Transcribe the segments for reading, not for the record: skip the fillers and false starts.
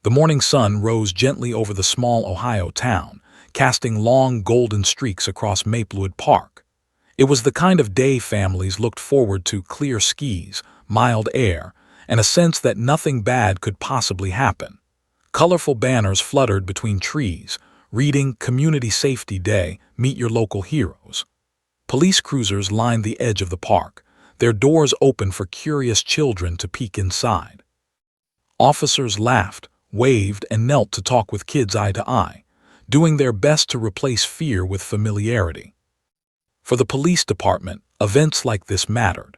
The morning sun rose gently over the small Ohio town, casting long golden streaks across Maplewood Park. It was the kind of day families looked forward to: clear skies, mild air, and a sense that nothing bad could possibly happen. Colorful banners fluttered between trees, reading "Community Safety Day, meet your local heroes." Police cruisers lined the edge of the park, their doors open for curious children to peek inside. Officers laughed, waved, and knelt to talk with kids eye to eye, doing their best to replace fear with familiarity. For the police department, events like this mattered.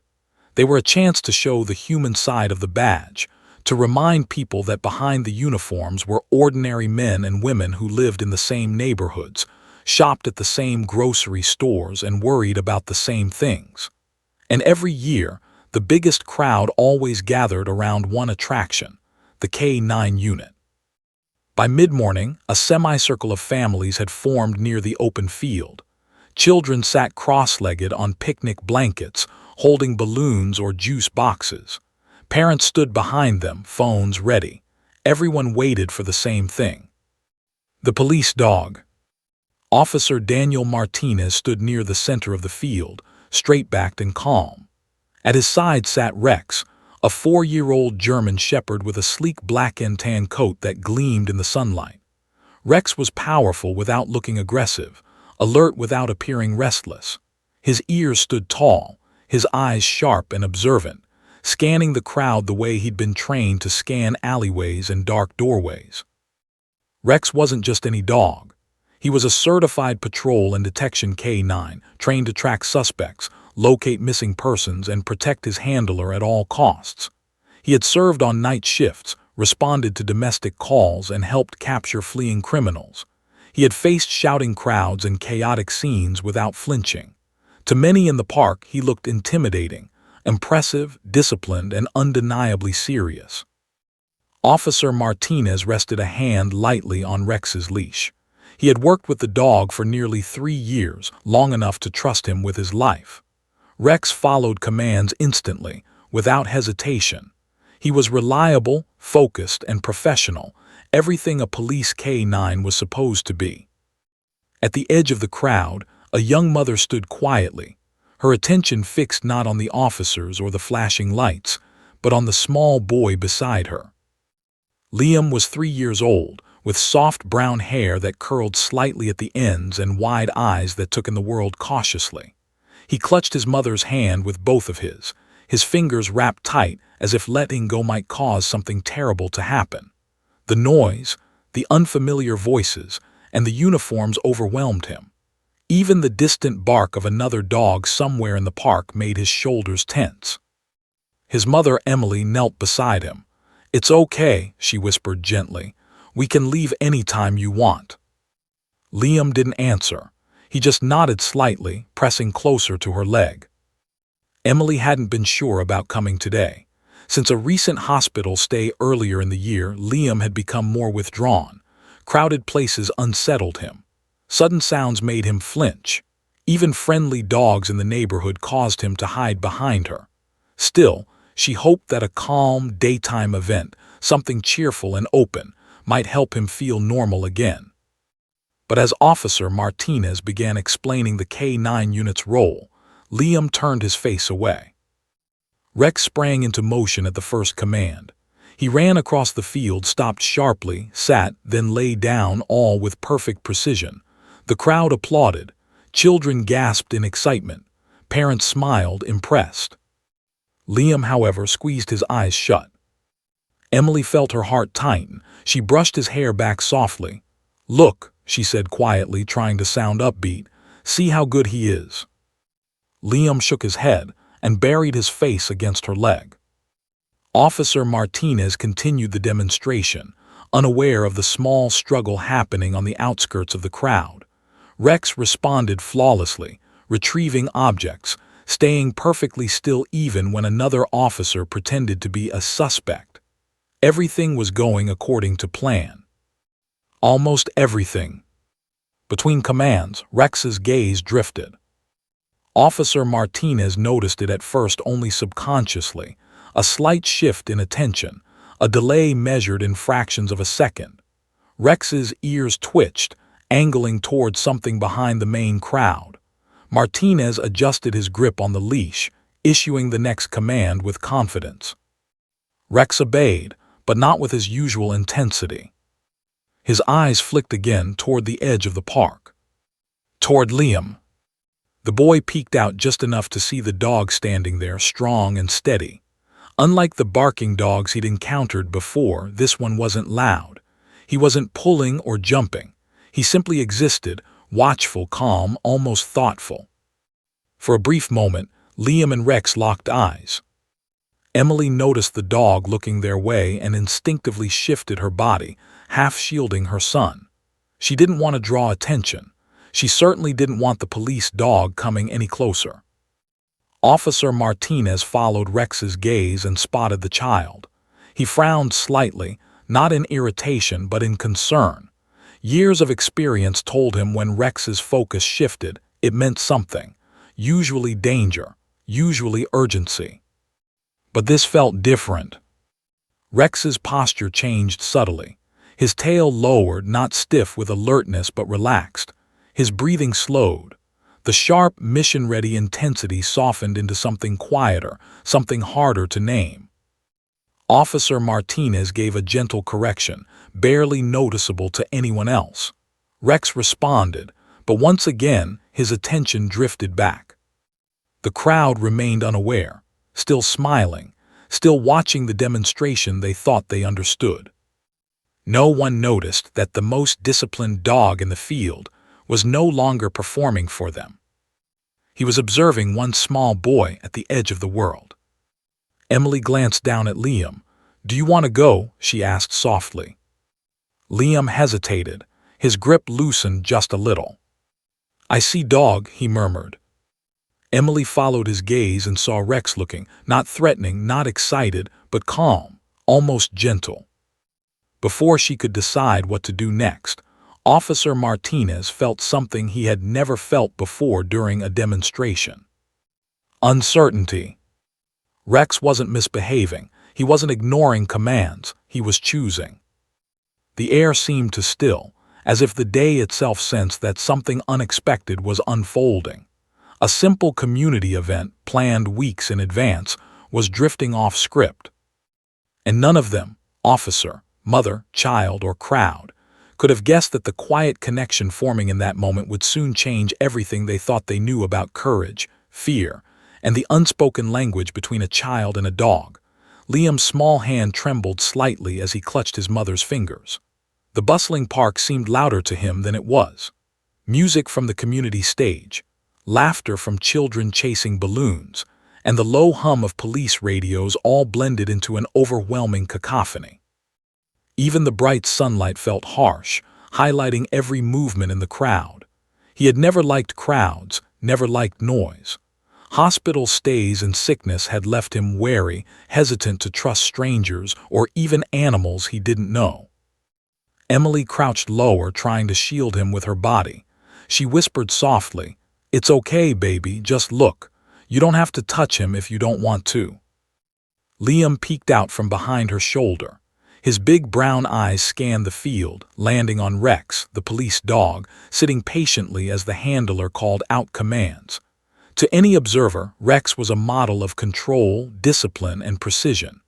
They were a chance to show the human side of the badge, to remind people that behind the uniforms were ordinary men and women who lived in the same neighborhoods, shopped at the same grocery stores, and worried about the same things. And every year, the biggest crowd always gathered around one attraction: the K-9 unit. By mid-morning, a semicircle of families had formed near the open field. Children sat cross-legged on picnic blankets, holding balloons or juice boxes. Parents stood behind them, phones ready. Everyone waited for the same thing: the police dog. Officer Daniel Martinez stood near the center of the field, straight-backed and calm. At his side sat Rex, a 4-year-old German shepherd with a sleek black and tan coat that gleamed in the sunlight. Rex was powerful without looking aggressive, alert without appearing restless. His ears stood tall, his eyes sharp and observant, scanning the crowd the way he'd been trained to scan alleyways and dark doorways. Rex wasn't just any dog. He was a certified patrol and detection K-9, trained to track suspects, locate missing persons, and protect his handler at all costs. He had served on night shifts, responded to domestic calls, and helped capture fleeing criminals. He had faced shouting crowds and chaotic scenes without flinching. To many in the park, he looked intimidating, impressive, disciplined, and undeniably serious. Officer Martinez rested a hand lightly on Rex's leash. He had worked with the dog for nearly 3 years, long enough to trust him with his life. Rex followed commands instantly, without hesitation. He was reliable, focused, and professional, everything a police K-9 was supposed to be. At the edge of the crowd, a young mother stood quietly, her attention fixed not on the officers or the flashing lights, but on the small boy beside her. Liam was 3 years old, with soft brown hair that curled slightly at the ends and wide eyes that took in the world cautiously. He clutched his mother's hand with both of his fingers wrapped tight as if letting go might cause something terrible to happen. The noise, the unfamiliar voices, and the uniforms overwhelmed him. Even the distant bark of another dog somewhere in the park made his shoulders tense. His mother, Emily, knelt beside him. "It's okay," she whispered gently. "We can leave any time you want." Liam didn't answer. He just nodded slightly, pressing closer to her leg. Emily hadn't been sure about coming today. Since a recent hospital stay earlier in the year, Liam had become more withdrawn. Crowded places unsettled him. Sudden sounds made him flinch. Even friendly dogs in the neighborhood caused him to hide behind her. Still, she hoped that a calm, daytime event, something cheerful and open, might help him feel normal again. But as Officer Martinez began explaining the K-9 unit's role, Liam turned his face away. Rex sprang into motion at the first command. He ran across the field, stopped sharply, sat, then lay down, all with perfect precision. The crowd applauded. Children gasped in excitement. Parents smiled, impressed. Liam, however, squeezed his eyes shut. Emily felt her heart tighten. She brushed his hair back softly. "Look," she said quietly, trying to sound upbeat. "See how good he is." Liam shook his head and buried his face against her leg. Officer Martinez continued the demonstration, unaware of the small struggle happening on the outskirts of the crowd. Rex responded flawlessly, retrieving objects, staying perfectly still even when another officer pretended to be a suspect. Everything was going according to plan. Almost everything. Between commands, Rex's gaze drifted. Officer Martinez noticed it at first only subconsciously, a slight shift in attention, a delay measured in fractions of a second. Rex's ears twitched, angling towards something behind the main crowd. Martinez adjusted his grip on the leash, issuing the next command with confidence. Rex obeyed, but not with his usual intensity. His eyes flicked again toward the edge of the park. Toward Liam. The boy peeked out just enough to see the dog standing there, strong and steady. Unlike the barking dogs he'd encountered before, this one wasn't loud. He wasn't pulling or jumping. He simply existed, watchful, calm, almost thoughtful. For a brief moment, Liam and Rex locked eyes. Emily noticed the dog looking their way and instinctively shifted her body, half shielding her son. She didn't want to draw attention. She certainly didn't want the police dog coming any closer. Officer Martinez followed Rex's gaze and spotted the child. He frowned slightly, not in irritation but in concern. Years of experience told him when Rex's focus shifted, it meant something. Usually danger, usually urgency. But this felt different. Rex's posture changed subtly. His tail lowered, not stiff with alertness but relaxed. His breathing slowed. The sharp, mission-ready intensity softened into something quieter, something harder to name. Officer Martinez gave a gentle correction, barely noticeable to anyone else. Rex responded, but once again his attention drifted back. The crowd remained unaware, still smiling, still watching the demonstration they thought they understood. No one noticed that the most disciplined dog in the field was no longer performing for them. He was observing one small boy at the edge of the world. Emily glanced down at Liam. "Do you want to go?" she asked softly. Liam hesitated, his grip loosened just a little. "I see dog," he murmured. Emily followed his gaze and saw Rex looking, not threatening, not excited, but calm, almost gentle. Before she could decide what to do next, Officer Martinez felt something he had never felt before during a demonstration. Uncertainty. Rex wasn't misbehaving. He wasn't ignoring commands. He was choosing. The air seemed to still, as if the day itself sensed that something unexpected was unfolding. A simple community event, planned weeks in advance, was drifting off script. And none of them, officer, mother, child, or crowd, could have guessed that the quiet connection forming in that moment would soon change everything they thought they knew about courage, fear, and the unspoken language between a child and a dog. Liam's small hand trembled slightly as he clutched his mother's fingers. The bustling park seemed louder to him than it was. Music from the community stage, laughter from children chasing balloons, and the low hum of police radios all blended into an overwhelming cacophony. Even the bright sunlight felt harsh, highlighting every movement in the crowd. He had never liked crowds, never liked noise. Hospital stays and sickness had left him wary, hesitant to trust strangers or even animals he didn't know. Emily crouched lower, trying to shield him with her body. She whispered softly, "It's okay, baby, just look. You don't have to touch him if you don't want to." Liam peeked out from behind her shoulder. His big brown eyes scanned the field, landing on Rex, the police dog, sitting patiently as the handler called out commands. To any observer, Rex was a model of control, discipline, and precision.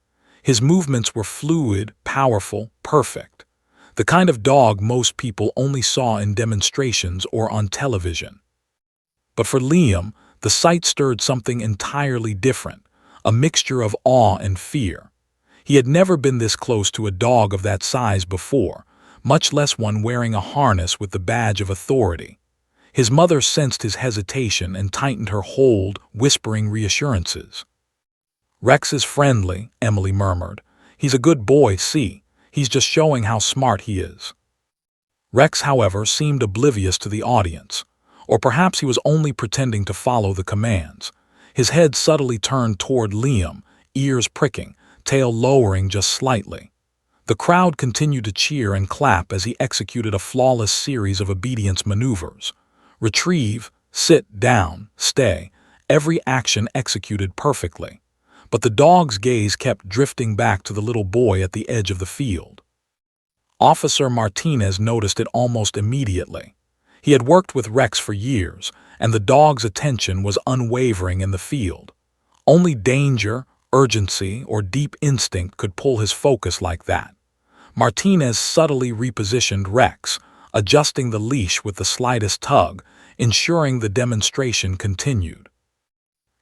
His movements were fluid, powerful, perfect. The kind of dog most people only saw in demonstrations or on television. But for Liam, the sight stirred something entirely different, a mixture of awe and fear. He had never been this close to a dog of that size before, much less one wearing a harness with the badge of authority. His mother sensed his hesitation and tightened her hold, whispering reassurances. "Rex is friendly," Emily murmured. "He's a good boy, see? He's just showing how smart he is." Rex, however, seemed oblivious to the audience. Or perhaps he was only pretending to follow the commands. His head subtly turned toward Liam, ears pricking, tail lowering just slightly. The crowd continued to cheer and clap as he executed a flawless series of obedience maneuvers. Retrieve, sit, down, stay, every action executed perfectly. but the dog's gaze kept drifting back to the little boy at the edge of the field. Officer Martinez noticed it almost immediately. He had worked with Rex for years, and the dog's attention was unwavering in the field. Only danger, urgency, or deep instinct could pull his focus like that. Martinez subtly repositioned Rex, adjusting the leash with the slightest tug, ensuring the demonstration continued.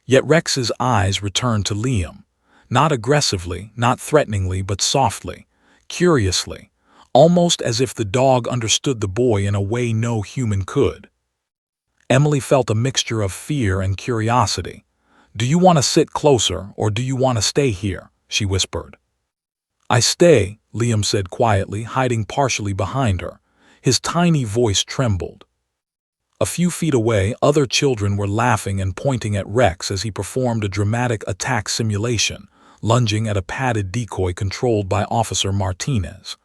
Yet Rex's eyes returned to Liam, not aggressively, not threateningly, but softly, curiously, almost as if the dog understood the boy in a way no human could. Emily felt a mixture of fear and curiosity. "Do you want to sit closer, or do you want to stay here?" she whispered. "I stay," Liam said quietly, hiding partially behind her. His tiny voice trembled. A few feet away, other children were laughing and pointing at Rex as he performed a dramatic attack simulation, lunging at a padded decoy controlled by Officer Martinez.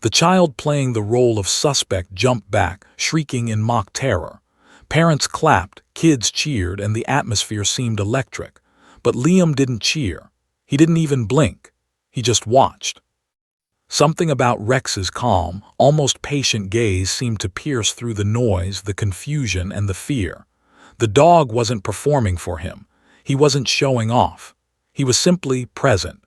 The child playing the role of suspect jumped back, shrieking in mock terror. Parents clapped, kids cheered, and the atmosphere seemed electric. But Liam didn't cheer. He didn't even blink. He just watched. Something about Rex's calm, almost patient gaze seemed to pierce through the noise, the confusion, and the fear. The dog wasn't performing for him. He wasn't showing off. He was simply present.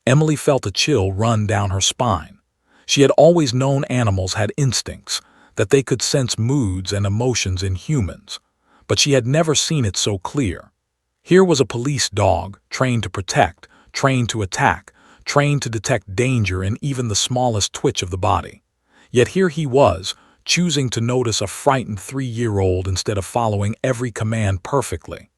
Emily felt a chill run down her spine. She had always known animals had instincts, that they could sense moods and emotions in humans, but she had never seen it so clear. Here was a police dog, trained to protect, trained to attack, trained to detect danger in even the smallest twitch of the body. Yet here he was, choosing to notice a frightened 3-year-old instead of following every command perfectly.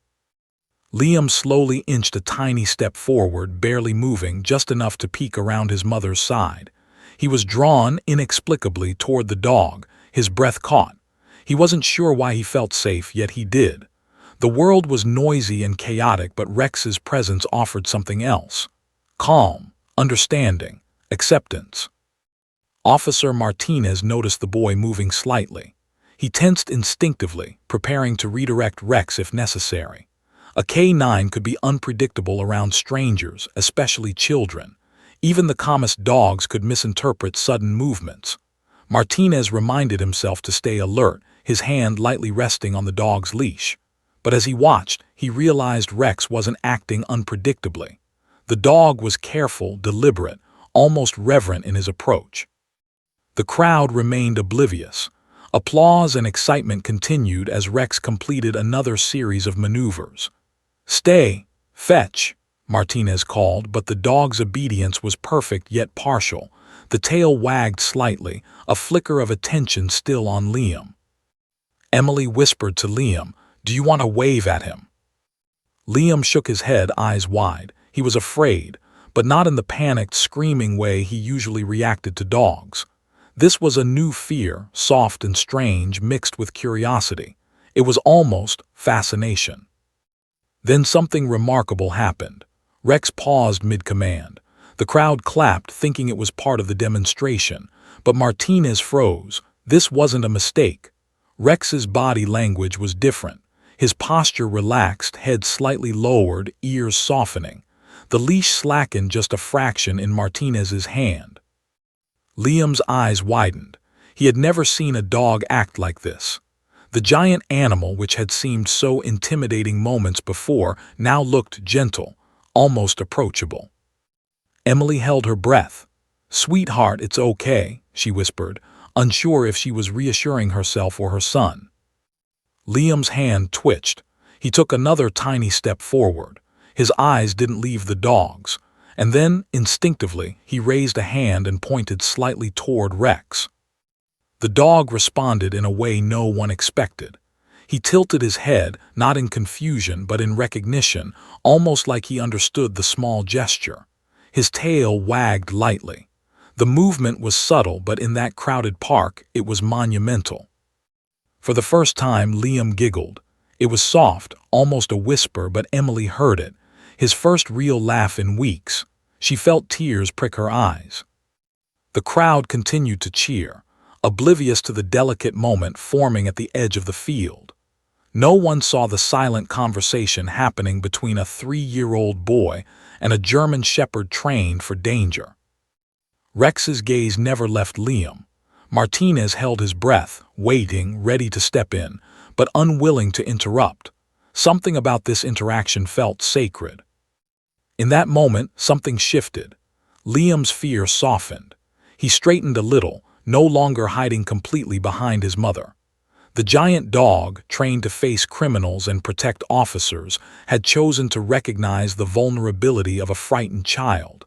Liam slowly inched a tiny step forward, barely moving, just enough to peek around his mother's side. He was drawn inexplicably toward the dog, his breath caught. He wasn't sure why he felt safe, yet he did. The world was noisy and chaotic, but Rex's presence offered something else. Calm, understanding, acceptance. Officer Martinez noticed the boy moving slightly. He tensed instinctively, preparing to redirect Rex if necessary. A K9 could be unpredictable around strangers, especially children. Even the calmest dogs could misinterpret sudden movements. Martinez reminded himself to stay alert, his hand lightly resting on the dog's leash. But as he watched, he realized Rex wasn't acting unpredictably. The dog was careful, deliberate, almost reverent in his approach. The crowd remained oblivious. Applause and excitement continued as Rex completed another series of maneuvers. "Stay! Fetch!" Martinez called, but the dog's obedience was perfect yet partial. The tail wagged slightly, a flicker of attention still on Liam. Emily whispered to Liam, "Do you want to wave at him?" Liam shook his head, eyes wide. He was afraid, but not in the panicked, screaming way he usually reacted to dogs. This was a new fear, soft and strange, mixed with curiosity. It was almost fascination. Then something remarkable happened. Rex paused mid-command. The crowd clapped, thinking it was part of the demonstration, but Martinez froze. This wasn't a mistake. Rex's body language was different. His posture relaxed, head slightly lowered, ears softening. The leash slackened just a fraction in Martinez's hand. Liam's eyes widened. He had never seen a dog act like this. The giant animal, which had seemed so intimidating moments before, now looked gentle, almost approachable. Emily held her breath. "Sweetheart, it's okay," she whispered, unsure if she was reassuring herself or her son. Liam's hand twitched. He took another tiny step forward. His eyes didn't leave the dog's, and then, instinctively, he raised a hand and pointed slightly toward Rex. The dog responded in a way no one expected. He tilted his head, not in confusion but in recognition, almost like he understood the small gesture. His tail wagged lightly. The movement was subtle, but in that crowded park, it was monumental. For the first time, Liam giggled. It was soft, almost a whisper, but Emily heard it. His first real laugh in weeks. She felt tears prick her eyes. The crowd continued to cheer, oblivious to the delicate moment forming at the edge of the field. No one saw the silent conversation happening between a 3-year-old boy and a German shepherd trained for danger. Rex's gaze never left Liam. Martinez held his breath, waiting, ready to step in, but unwilling to interrupt. Something about this interaction felt sacred. In that moment, something shifted. Liam's fear softened. He straightened a little, no longer hiding completely behind his mother. The giant dog, trained to face criminals and protect officers, had chosen to recognize the vulnerability of a frightened child.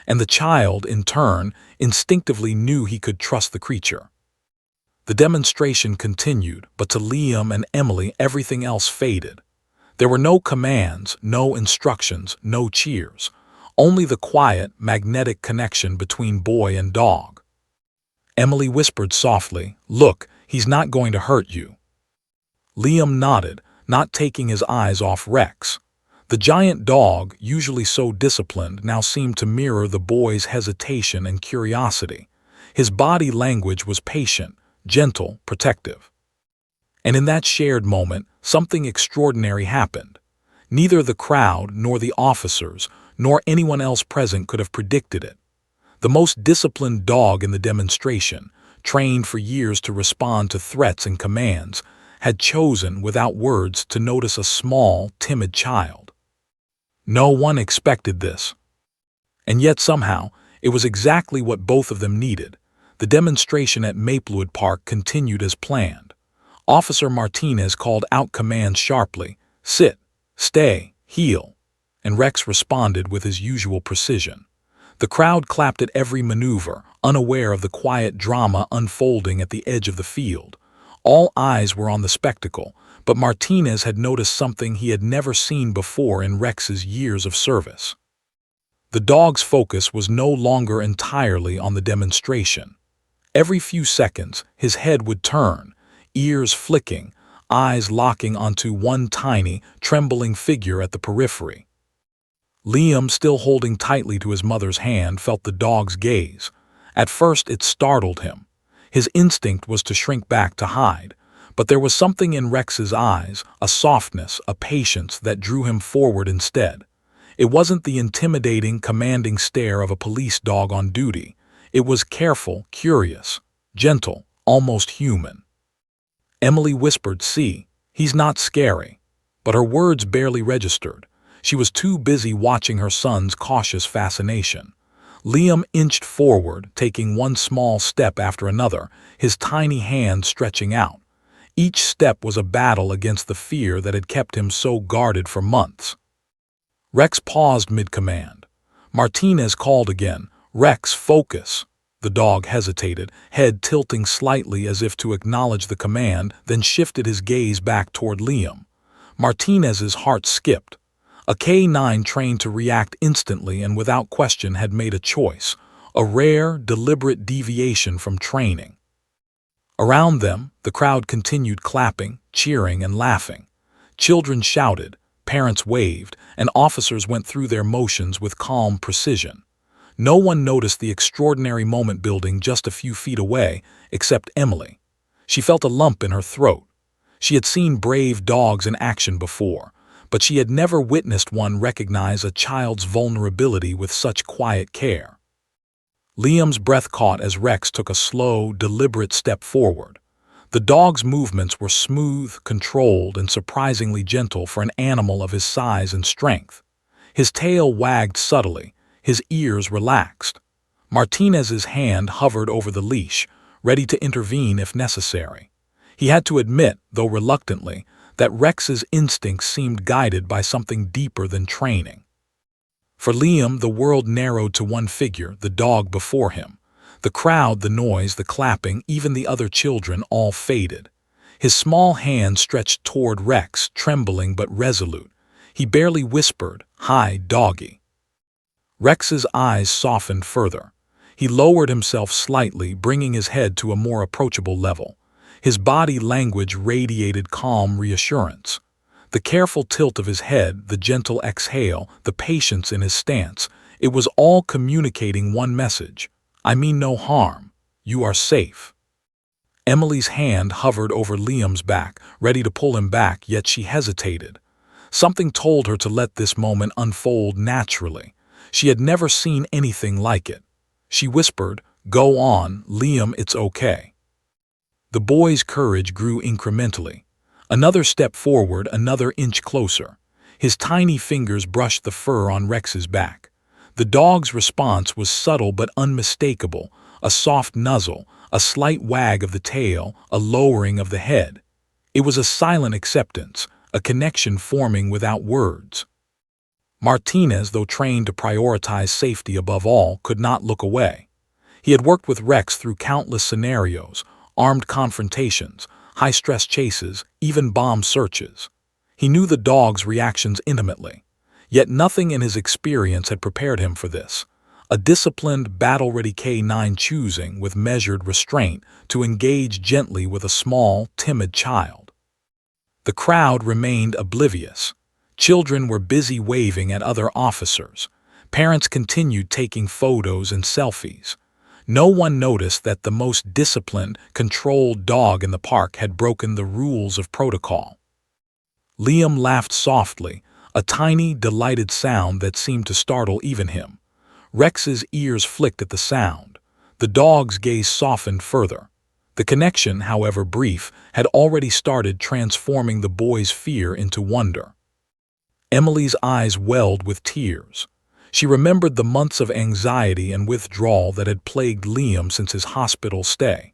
And the child, in turn, instinctively knew he could trust the creature. The demonstration continued, but to Liam and Emily everything else faded. There were no commands, no instructions, no cheers. Only the quiet, magnetic connection between boy and dog. Emily whispered softly, "Look, he's not going to hurt you." Liam nodded, not taking his eyes off Rex. The giant dog, usually so disciplined, now seemed to mirror the boy's hesitation and curiosity. His body language was patient, gentle, protective. And in that shared moment, something extraordinary happened. Neither the crowd, nor the officers, nor anyone else present could have predicted it. The most disciplined dog in the demonstration, trained for years to respond to threats and commands, had chosen, without words, to notice a small, timid child. No one expected this. And yet somehow, it was exactly what both of them needed. The demonstration at Maplewood Park continued as planned. Officer Martinez called out commands sharply, "Sit, stay, heel," and Rex responded with his usual precision. The crowd clapped at every maneuver, unaware of the quiet drama unfolding at the edge of the field. All eyes were on the spectacle, but Martinez had noticed something he had never seen before in Rex's years of service. The dog's focus was no longer entirely on the demonstration. Every few seconds, his head would turn, ears flicking, eyes locking onto one tiny, trembling figure at the periphery. Liam, still holding tightly to his mother's hand, felt the dog's gaze. At first it startled him. His instinct was to shrink back to hide, but there was something in Rex's eyes, a softness, a patience that drew him forward instead. It wasn't the intimidating, commanding stare of a police dog on duty. It was careful, curious, gentle, almost human. Emily whispered, "See, he's not scary." But her words barely registered. She was too busy watching her son's cautious fascination. Liam inched forward, taking one small step after another, his tiny hand stretching out. Each step was a battle against the fear that had kept him so guarded for months. Rex paused mid-command. Martinez called again, "Rex, focus." The dog hesitated, head tilting slightly as if to acknowledge the command, then shifted his gaze back toward Liam. Martinez's heart skipped. A K9 trained to react instantly and without question had made a choice, a rare, deliberate deviation from training. Around them, the crowd continued clapping, cheering, and laughing. Children shouted, parents waved, and officers went through their motions with calm precision. No one noticed the extraordinary moment building just a few feet away, except Emily. She felt a lump in her throat. She had seen brave dogs in action before, but she had never witnessed one recognize a child's vulnerability with such quiet care. Liam's breath caught as Rex took a slow, deliberate step forward. The dog's movements were smooth, controlled, and surprisingly gentle for an animal of his size and strength. His tail wagged subtly, his ears relaxed. Martinez's hand hovered over the leash, ready to intervene if necessary. He had to admit, though reluctantly, that Rex's instincts seemed guided by something deeper than training. For Liam, the world narrowed to one figure, the dog before him. The crowd, the noise, the clapping, even the other children, all faded. His small hand stretched toward Rex, trembling but resolute. He barely whispered, "Hi, doggy." Rex's eyes softened further. He lowered himself slightly, bringing his head to a more approachable level. His body language radiated calm reassurance. The careful tilt of his head, the gentle exhale, the patience in his stance, it was all communicating one message: "I mean no harm. You are safe." Emily's hand hovered over Liam's back, ready to pull him back, yet she hesitated. Something told her to let this moment unfold naturally. She had never seen anything like it. She whispered, "Go on, Liam, it's okay." The boy's courage grew incrementally. Another step forward, another inch closer. His tiny fingers brushed the fur on Rex's back. The dog's response was subtle but unmistakable, a soft nuzzle, a slight wag of the tail, a lowering of the head. It was a silent acceptance, a connection forming without words. Martinez, though trained to prioritize safety above all, could not look away. He had worked with Rex through countless scenarios, armed confrontations, high-stress chases, even bomb searches. He knew the dog's reactions intimately, yet nothing in his experience had prepared him for this. A disciplined, battle-ready K9 choosing, with measured restraint, to engage gently with a small, timid child. The crowd remained oblivious. Children were busy waving at other officers. Parents continued taking photos and selfies. No one noticed that the most disciplined, controlled dog in the park had broken the rules of protocol. Liam laughed softly, a tiny, delighted sound that seemed to startle even him. Rex's ears flicked at the sound. The dog's gaze softened further. The connection, however brief, had already started transforming the boy's fear into wonder. Emily's eyes welled with tears. She remembered the months of anxiety and withdrawal that had plagued Liam since his hospital stay.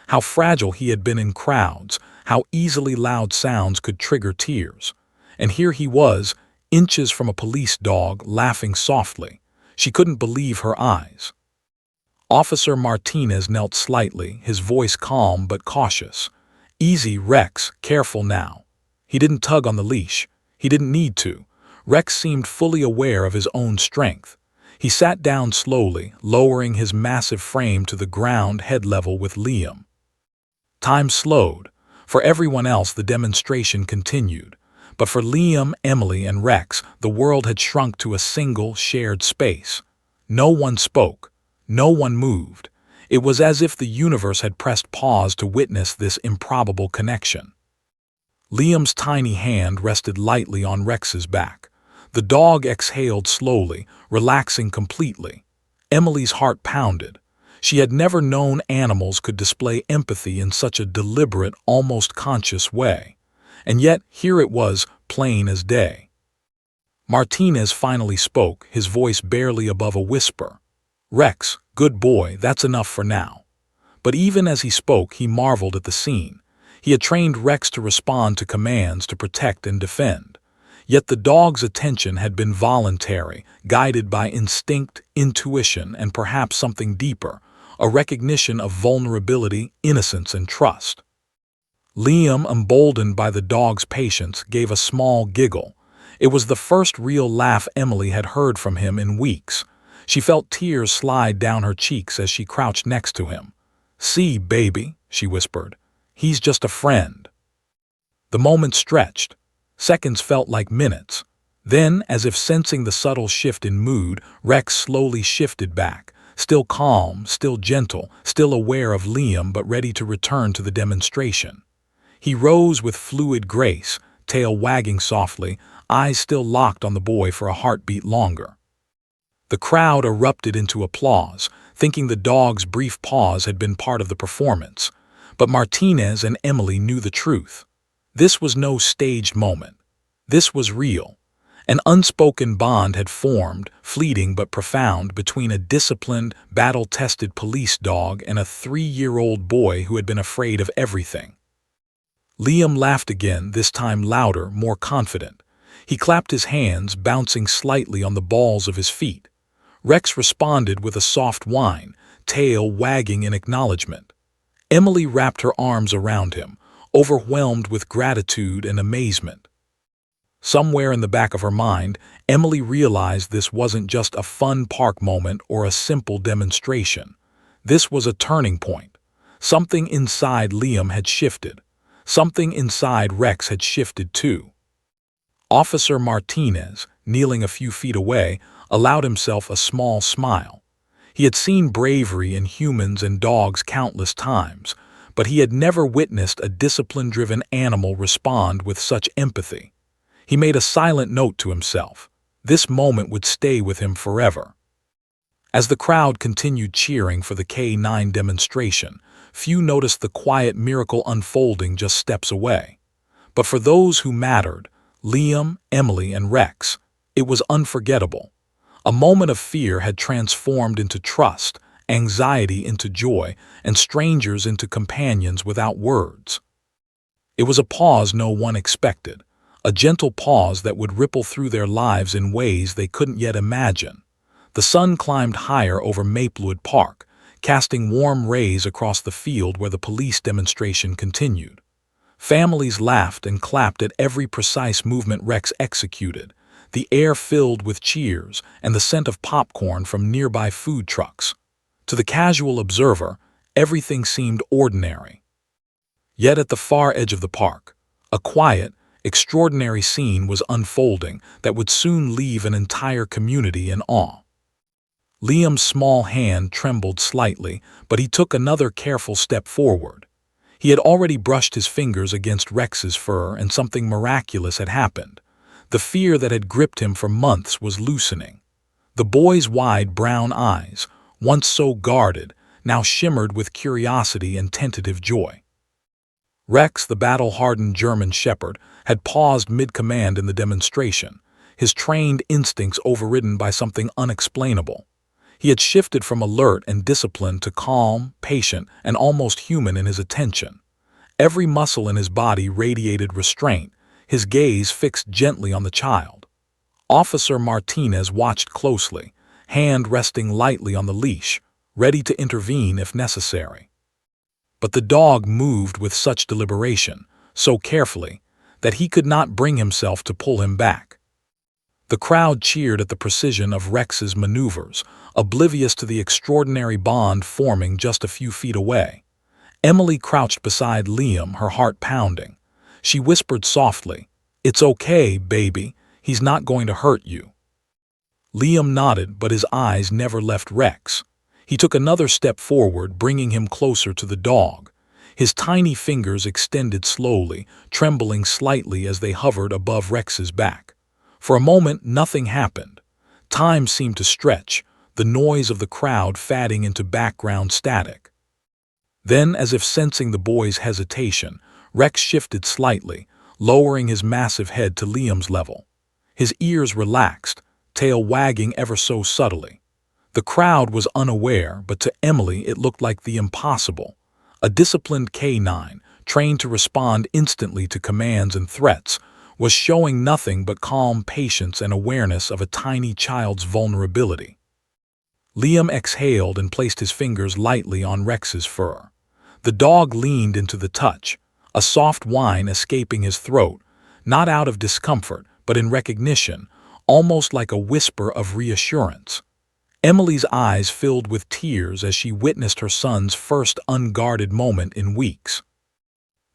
How fragile he had been in crowds, how easily loud sounds could trigger tears. And here he was, inches from a police dog, laughing softly. She couldn't believe her eyes. Officer Martinez knelt slightly, his voice calm but cautious. "Easy, Rex, careful now." He didn't tug on the leash. He didn't need to. Rex seemed fully aware of his own strength. He sat down slowly, lowering his massive frame to the ground head level with Liam. Time slowed. For everyone else, the demonstration continued. But for Liam, Emily, and Rex, the world had shrunk to a single, shared space. No one spoke. No one moved. It was as if the universe had pressed pause to witness this improbable connection. Liam's tiny hand rested lightly on Rex's back. The dog exhaled slowly, relaxing completely. Emily's heart pounded. She had never known animals could display empathy in such a deliberate, almost conscious way. And yet, here it was, plain as day. Martinez finally spoke, his voice barely above a whisper. "Rex, good boy, that's enough for now." But even as he spoke, he marveled at the scene. He had trained Rex to respond to commands, to protect and defend. Yet the dog's attention had been voluntary, guided by instinct, intuition, and perhaps something deeper, a recognition of vulnerability, innocence, and trust. Liam, emboldened by the dog's patience, gave a small giggle. It was the first real laugh Emily had heard from him in weeks. She felt tears slide down her cheeks as she crouched next to him. "See, baby," she whispered. "He's just a friend." The moment stretched. Seconds felt like minutes. Then, as if sensing the subtle shift in mood, Rex slowly shifted back, still calm, still gentle, still aware of Liam but ready to return to the demonstration. He rose with fluid grace, tail wagging softly, eyes still locked on the boy for a heartbeat longer. The crowd erupted into applause, thinking the dog's brief pause had been part of the performance. But Martinez and Emily knew the truth. This was no staged moment. This was real. An unspoken bond had formed, fleeting but profound, between a disciplined, battle-tested police dog and a 3-year-old boy who had been afraid of everything. Liam laughed again, this time louder, more confident. He clapped his hands, bouncing slightly on the balls of his feet. Rex responded with a soft whine, tail wagging in acknowledgement. Emily wrapped her arms around him, overwhelmed with gratitude and amazement. Somewhere in the back of her mind, Emily realized this wasn't just a fun park moment or a simple demonstration. This was a turning point. Something inside Liam had shifted. Something inside Rex had shifted too. Officer Martinez, kneeling a few feet away, allowed himself a small smile. He had seen bravery in humans and dogs countless times, but he had never witnessed a discipline-driven animal respond with such empathy. He made a silent note to himself. This moment would stay with him forever. As the crowd continued cheering for the K9 demonstration, few noticed the quiet miracle unfolding just steps away. But for those who mattered, Liam, Emily, and Rex, it was unforgettable. A moment of fear had transformed into trust, anxiety into joy, and strangers into companions without words. It was a pause no one expected, a gentle pause that would ripple through their lives in ways they couldn't yet imagine. The sun climbed higher over Maplewood Park, casting warm rays across the field where the police demonstration continued. Families laughed and clapped at every precise movement Rex executed, the air filled with cheers and the scent of popcorn from nearby food trucks. To the casual observer, everything seemed ordinary. Yet at the far edge of the park, a quiet, extraordinary scene was unfolding that would soon leave an entire community in awe. Liam's small hand trembled slightly, but he took another careful step forward. He had already brushed his fingers against Rex's fur, and something miraculous had happened. The fear that had gripped him for months was loosening. The boy's wide brown eyes, once so guarded, now shimmered with curiosity and tentative joy. Rex, the battle-hardened German shepherd, had paused mid-command in the demonstration, his trained instincts overridden by something unexplainable. He had shifted from alert and disciplined to calm, patient, and almost human in his attention. Every muscle in his body radiated restraint, his gaze fixed gently on the child. Officer Martinez watched closely, hand resting lightly on the leash, ready to intervene if necessary. But the dog moved with such deliberation, so carefully, that he could not bring himself to pull him back. The crowd cheered at the precision of Rex's maneuvers, oblivious to the extraordinary bond forming just a few feet away. Emily crouched beside Liam, her heart pounding. She whispered softly, "It's okay, baby. He's not going to hurt you." Liam nodded, but his eyes never left Rex. He took another step forward, bringing him closer to the dog. His tiny fingers extended slowly, trembling slightly as they hovered above Rex's back. For a moment, nothing happened. Time seemed to stretch, the noise of the crowd fading into background static. Then, as if sensing the boy's hesitation, Rex shifted slightly, lowering his massive head to Liam's level. His ears relaxed, tail wagging ever so subtly. The crowd was unaware, but to Emily it looked like the impossible. A disciplined K9, trained to respond instantly to commands and threats, was showing nothing but calm patience and awareness of a tiny child's vulnerability. Liam exhaled and placed his fingers lightly on Rex's fur. The dog leaned into the touch, a soft whine escaping his throat, not out of discomfort, but in recognition, almost like a whisper of reassurance. Emily's eyes filled with tears as she witnessed her son's first unguarded moment in weeks.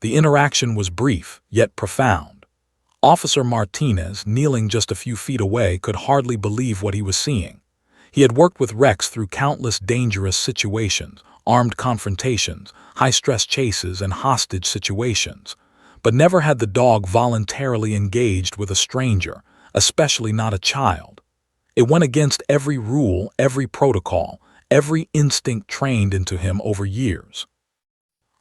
The interaction was brief, yet profound. Officer Martinez, kneeling just a few feet away, could hardly believe what he was seeing. He had worked with Rex through countless dangerous situations, armed confrontations, high-stress chases, and hostage situations, but never had the dog voluntarily engaged with a stranger, especially not a child. It went against every rule, every protocol, every instinct trained into him over years.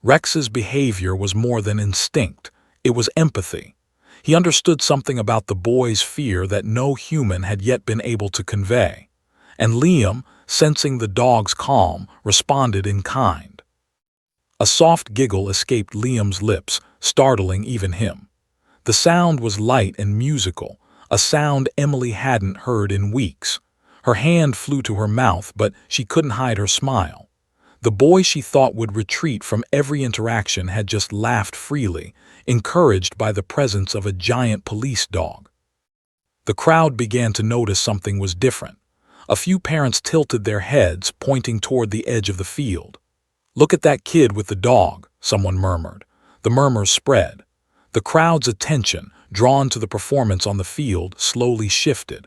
Rex's behavior was more than instinct, it was empathy. He understood something about the boy's fear that no human had yet been able to convey. And Liam, sensing the dog's calm, responded in kind. A soft giggle escaped Liam's lips, startling even him. The sound was light and musical, a sound Emily hadn't heard in weeks. Her hand flew to her mouth, but she couldn't hide her smile. The boy she thought would retreat from every interaction had just laughed freely, encouraged by the presence of a giant police dog. The crowd began to notice something was different. A few parents tilted their heads, pointing toward the edge of the field. "Look at that kid with the dog," someone murmured. The murmurs spread. The crowd's attention, drawn to the performance on the field, slowly shifted.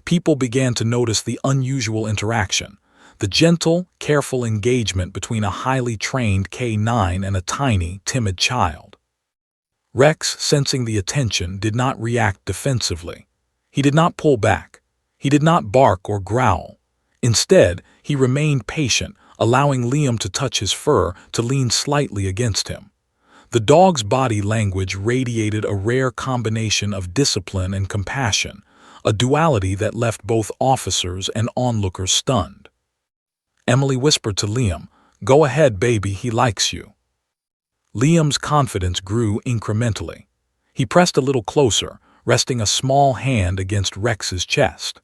People began to notice the unusual interaction. the gentle, careful engagement between a highly trained K9 and a tiny, timid child. Rex, sensing the attention, did not react defensively. He did not pull back. He did not bark or growl. Instead, he remained patient, allowing Liam to touch his fur, to lean slightly against him. The dog's body language radiated a rare combination of discipline and compassion, a duality that left both officers and onlookers stunned. Emily whispered to Liam, "Go ahead, baby, he likes you." Liam's confidence grew incrementally. He pressed a little closer, resting a small hand against Rex's chest.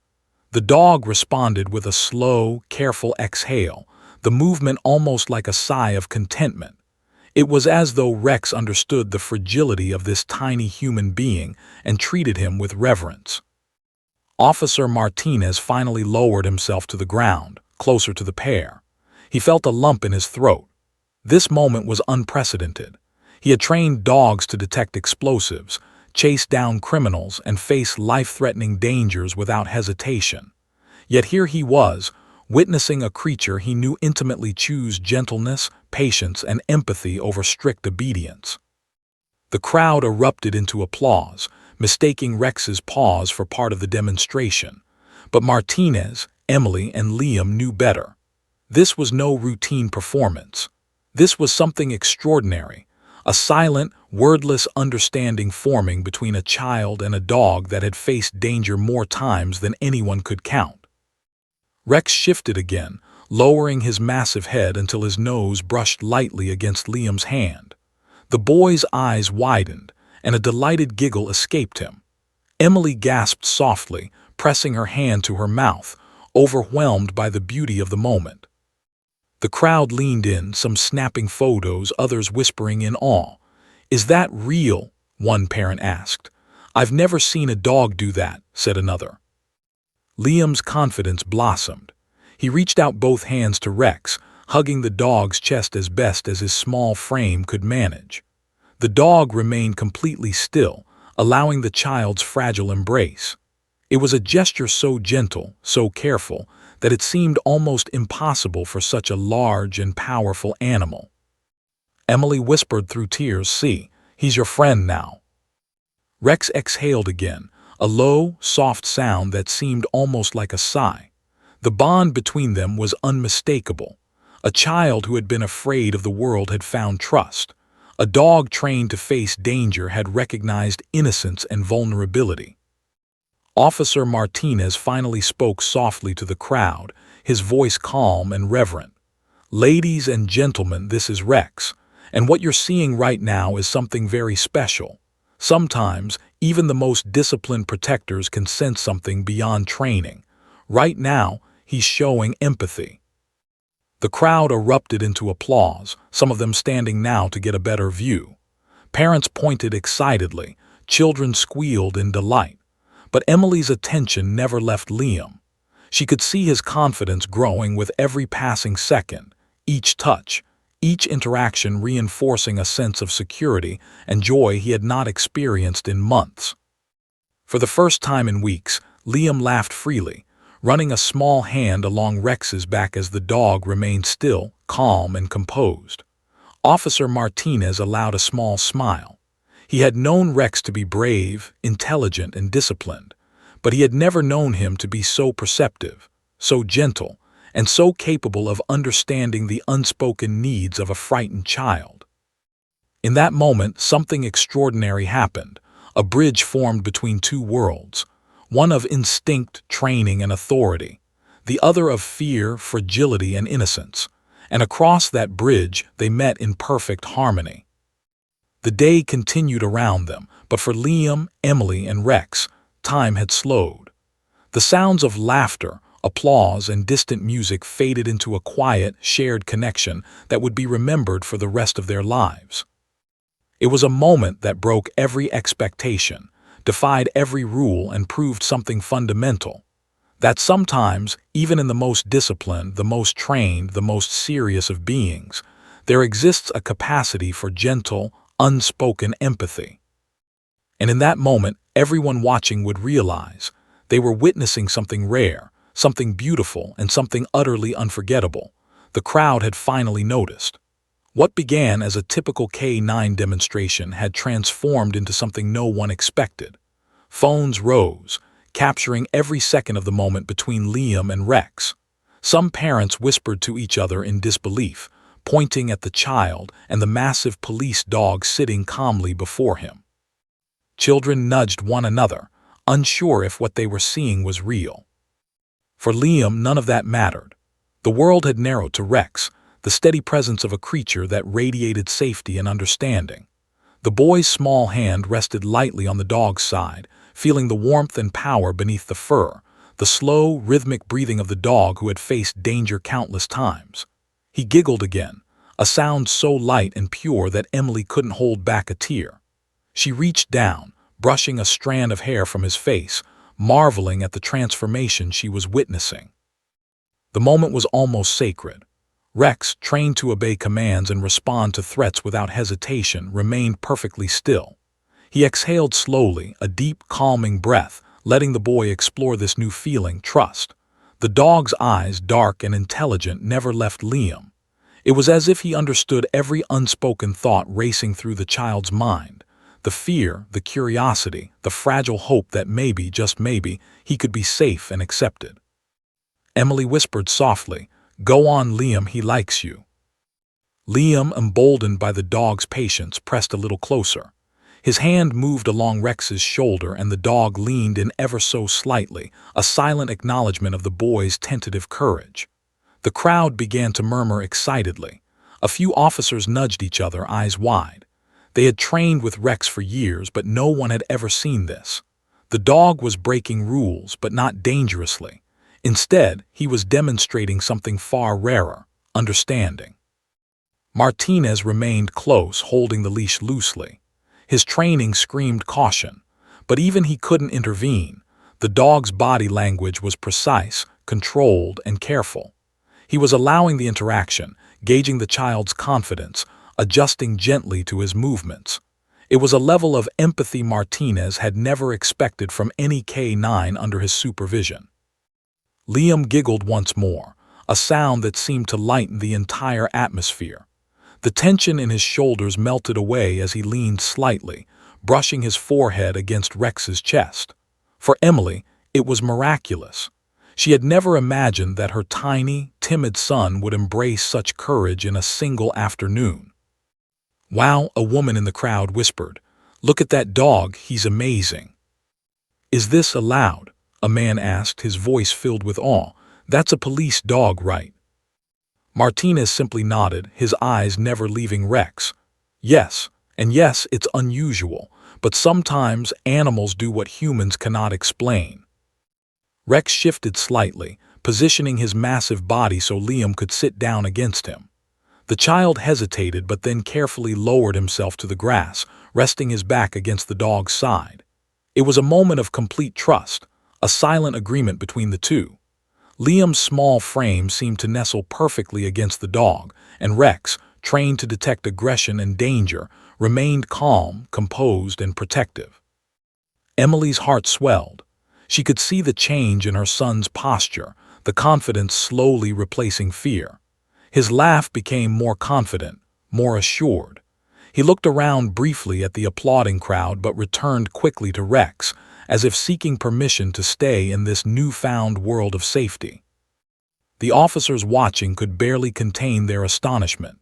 The dog responded with a slow, careful exhale, the movement almost like a sigh of contentment. It was as though Rex understood the fragility of this tiny human being and treated him with reverence. Officer Martinez finally lowered himself to the ground, closer to the pair. He felt a lump in his throat. This moment was unprecedented. He had trained dogs to detect explosives, chase down criminals, and face life-threatening dangers without hesitation. Yet here he was, witnessing a creature he knew intimately choose gentleness, patience, and empathy over strict obedience. The crowd erupted into applause, mistaking Rex's pause for part of the demonstration. But Martinez, Emily, and Liam knew better. This was no routine performance. This was something extraordinary, a silent, wordless understanding forming between a child and a dog that had faced danger more times than anyone could count. Rex shifted again, lowering his massive head until his nose brushed lightly against Liam's hand. The boy's eyes widened, and a delighted giggle escaped him. Emily gasped softly, pressing her hand to her mouth, overwhelmed by the beauty of the moment. The crowd leaned in, some snapping photos, others whispering in awe. "Is that real?" one parent asked. "I've never seen a dog do that," said another. Liam's confidence blossomed. He reached out both hands to Rex, hugging the dog's chest as best as his small frame could manage. The dog remained completely still, allowing the child's fragile embrace. It was a gesture so gentle, so careful, that it seemed almost impossible for such a large and powerful animal. Emily whispered through tears, "See, he's your friend now." Rex exhaled again, a low, soft sound that seemed almost like a sigh. The bond between them was unmistakable. A child who had been afraid of the world had found trust. A dog trained to face danger had recognized innocence and vulnerability. Officer Martinez finally spoke softly to the crowd, his voice calm and reverent. "Ladies and gentlemen, this is Rex, and what you're seeing right now is something very special. Sometimes, even the most disciplined protectors can sense something beyond training. Right now, he's showing empathy." The crowd erupted into applause, some of them standing now to get a better view. Parents pointed excitedly, children squealed in delight. But Emily's attention never left Liam. She could see his confidence growing with every passing second, each touch, each interaction reinforcing a sense of security and joy he had not experienced in months. For the first time in weeks, Liam laughed freely, running a small hand along Rex's back as the dog remained still, calm, and composed. Officer Martinez allowed a small smile. He had known Rex to be brave, intelligent, and disciplined, but he had never known him to be so perceptive, so gentle, and so capable of understanding the unspoken needs of a frightened child. In that moment, something extraordinary happened. A bridge formed between two worlds, one of instinct, training, and authority, the other of fear, fragility, and innocence, and across that bridge they met in perfect harmony. The day continued around them, but for Liam, Emily, and Rex, time had slowed. The sounds of laughter, applause, and distant music faded into a quiet, shared connection that would be remembered for the rest of their lives. It was a moment that broke every expectation, defied every rule, and proved something fundamental: that sometimes, even in the most disciplined, the most trained, the most serious of beings, there exists a capacity for gentle, unspoken empathy. And in that moment, everyone watching would realize they were witnessing something rare, something beautiful and something utterly unforgettable. The crowd had finally noticed. What began as a typical K9 demonstration had transformed into something no one expected. Phones rose, capturing every second of the moment between Liam and Rex. Some parents whispered to each other in disbelief, pointing at the child and the massive police dog sitting calmly before him. Children nudged one another, unsure if what they were seeing was real. For Liam, none of that mattered. The world had narrowed to Rex, the steady presence of a creature that radiated safety and understanding. The boy's small hand rested lightly on the dog's side, feeling the warmth and power beneath the fur, the slow, rhythmic breathing of the dog who had faced danger countless times. He giggled again, a sound so light and pure that Emily couldn't hold back a tear. She reached down, brushing a strand of hair from his face, marveling at the transformation she was witnessing. The moment was almost sacred. Rex, trained to obey commands and respond to threats without hesitation, remained perfectly still. He exhaled slowly, a deep, calming breath, letting the boy explore this new feeling, trust. The dog's eyes, dark and intelligent, never left Liam. It was as if he understood every unspoken thought racing through the child's mind. The fear, the curiosity, the fragile hope that maybe, just maybe, he could be safe and accepted. Emily whispered softly, "Go on, Liam, he likes you." Liam, emboldened by the dog's patience, pressed a little closer. His hand moved along Rex's shoulder and the dog leaned in ever so slightly, a silent acknowledgement of the boy's tentative courage. The crowd began to murmur excitedly. A few officers nudged each other, eyes wide. They had trained with Rex for years, but no one had ever seen this. The dog was breaking rules, but not dangerously. Instead, he was demonstrating something far rarer, understanding. Martinez remained close, holding the leash loosely. His training screamed caution, but even he couldn't intervene. The dog's body language was precise, controlled, and careful. He was allowing the interaction, gauging the child's confidence, adjusting gently to his movements. It was a level of empathy Martinez had never expected from any K9 under his supervision. Liam giggled once more, a sound that seemed to lighten the entire atmosphere. The tension in his shoulders melted away as he leaned slightly, brushing his forehead against Rex's chest. For Emily, it was miraculous. She had never imagined that her tiny, timid son would embrace such courage in a single afternoon. "Wow," a woman in the crowd whispered. "Look at that dog, he's amazing." "Is this allowed?" a man asked, his voice filled with awe. "That's a police dog, right?" Martinez simply nodded, his eyes never leaving Rex. "Yes, and yes, it's unusual, but sometimes animals do what humans cannot explain." Rex shifted slightly, positioning his massive body so Liam could sit down against him. The child hesitated but then carefully lowered himself to the grass, resting his back against the dog's side. It was a moment of complete trust, a silent agreement between the two. Liam's small frame seemed to nestle perfectly against the dog, and Rex, trained to detect aggression and danger, remained calm, composed, and protective. Emily's heart swelled. She could see the change in her son's posture, the confidence slowly replacing fear. His laugh became more confident, more assured. He looked around briefly at the applauding crowd but returned quickly to Rex, as if seeking permission to stay in this newfound world of safety. The officers watching could barely contain their astonishment.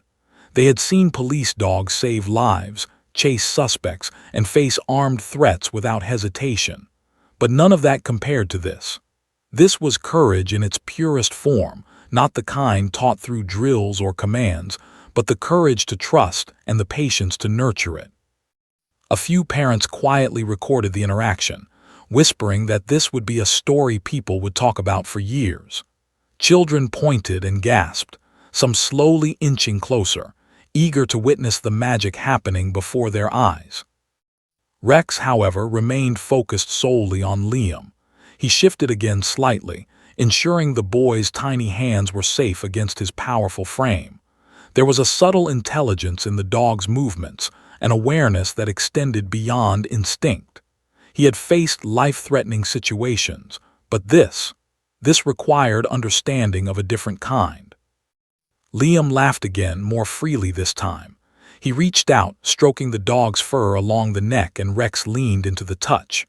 They had seen police dogs save lives, chase suspects, and face armed threats without hesitation. But none of that compared to this. This was courage in its purest form, not the kind taught through drills or commands, but the courage to trust and the patience to nurture it. A few parents quietly recorded the interaction, whispering that this would be a story people would talk about for years. Children pointed and gasped, some slowly inching closer, eager to witness the magic happening before their eyes. Rex, however, remained focused solely on Liam. He shifted again slightly, ensuring the boy's tiny hands were safe against his powerful frame. There was a subtle intelligence in the dog's movements, an awareness that extended beyond instinct. He had faced life-threatening situations, but this This required understanding of a different kind. Liam laughed again, more freely this time. He reached out, stroking the dog's fur along the neck, and Rex leaned into the touch.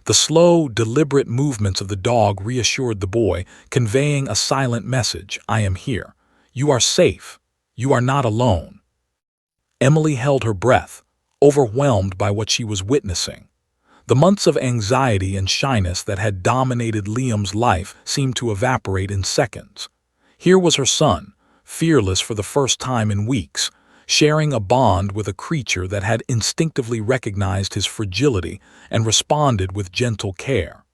The slow, deliberate movements of the dog reassured the boy, conveying a silent message: I am here. You are safe. You are not alone. Emily held her breath, overwhelmed by what she was witnessing. The months of anxiety and shyness that had dominated Liam's life seemed to evaporate in seconds. Here was her son, fearless for the first time in weeks, sharing a bond with a creature that had instinctively recognized his fragility and responded with gentle care.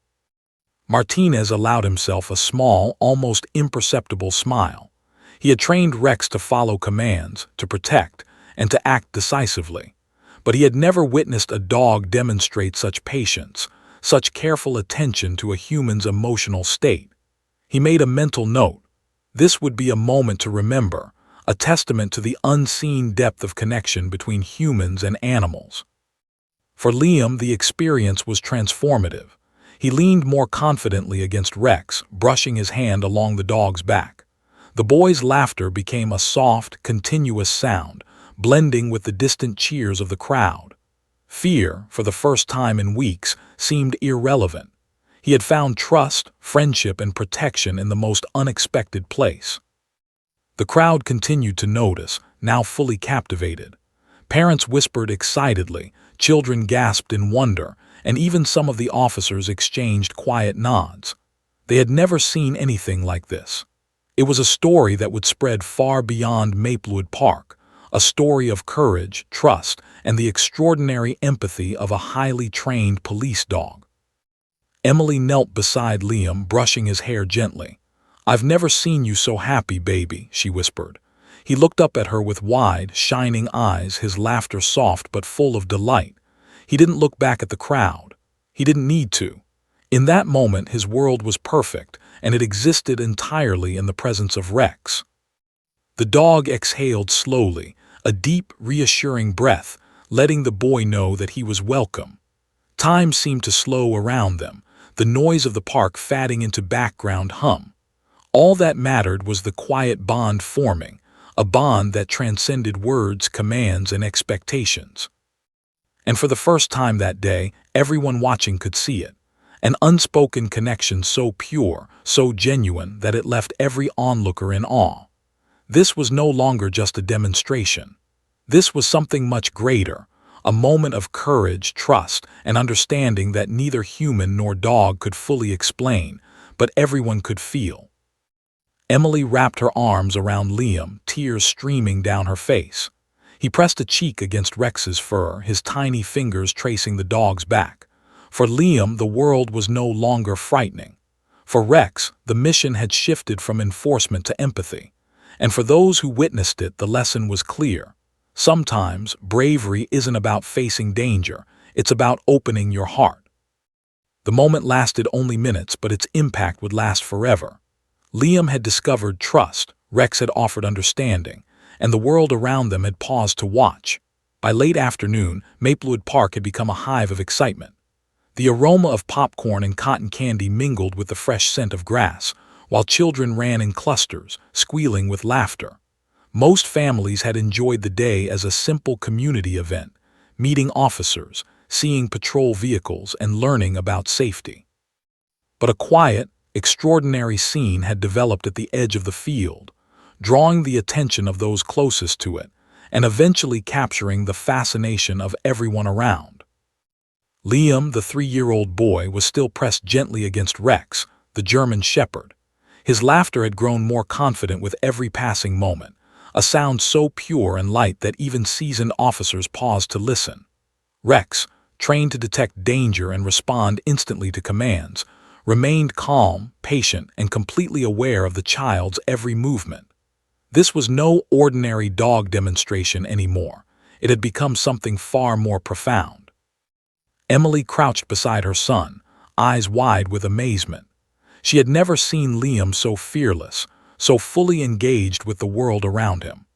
Martinez allowed himself a small, almost imperceptible smile. He had trained Rex to follow commands, to protect, and to act decisively. But he had never witnessed a dog demonstrate such patience, such careful attention to a human's emotional state. He made a mental note. This would be a moment to remember, a testament to the unseen depth of connection between humans and animals. For Liam, the experience was transformative. He leaned more confidently against Rex, brushing his hand along the dog's back. The boy's laughter became a soft, continuous sound, blending with the distant cheers of the crowd. Fear, for the first time in weeks, seemed irrelevant. He had found trust, friendship, and protection in the most unexpected place. The crowd continued to notice, now fully captivated. Parents whispered excitedly, children gasped in wonder, and even some of the officers exchanged quiet nods. They had never seen anything like this. It was a story that would spread far beyond Maplewood Park, a story of courage, trust, and the extraordinary empathy of a highly trained police dog. Emily knelt beside Liam, brushing his hair gently. "I've never seen you so happy, baby," she whispered. He looked up at her with wide, shining eyes, his laughter soft but full of delight. He didn't look back at the crowd. He didn't need to. In that moment, his world was perfect, and it existed entirely in the presence of Rex. The dog exhaled slowly, a deep, reassuring breath, letting the boy know that he was welcome. Time seemed to slow around them, the noise of the park fading into background hum. All that mattered was the quiet bond forming, a bond that transcended words, commands, and expectations. And for the first time that day, everyone watching could see it. An unspoken connection so pure, so genuine, that it left every onlooker in awe. This was no longer just a demonstration. This was something much greater, a moment of courage, trust, and understanding that neither human nor dog could fully explain, but everyone could feel. Emily wrapped her arms around Liam, tears streaming down her face. He pressed a cheek against Rex's fur, his tiny fingers tracing the dog's back. For Liam, the world was no longer frightening. For Rex, the mission had shifted from enforcement to empathy. And for those who witnessed it, the lesson was clear. Sometimes, bravery isn't about facing danger, it's about opening your heart. The moment lasted only minutes, but its impact would last forever. Liam had discovered trust, Rex had offered understanding, and the world around them had paused to watch. By late afternoon, Maplewood Park had become a hive of excitement. The aroma of popcorn and cotton candy mingled with the fresh scent of grass, while children ran in clusters, squealing with laughter. Most families had enjoyed the day as a simple community event, meeting officers, seeing patrol vehicles, and learning about safety. But a quiet, extraordinary scene had developed at the edge of the field, drawing the attention of those closest to it, and eventually capturing the fascination of everyone around. Liam, the 3-year-old boy, was still pressed gently against Rex, the German shepherd. His laughter had grown more confident with every passing moment, a sound so pure and light that even seasoned officers paused to listen. Rex, trained to detect danger and respond instantly to commands, remained calm, patient, and completely aware of the child's every movement. This was no ordinary dog demonstration anymore. It had become something far more profound. Emily crouched beside her son, eyes wide with amazement. She had never seen Liam so fearless, so fully engaged with the world around him.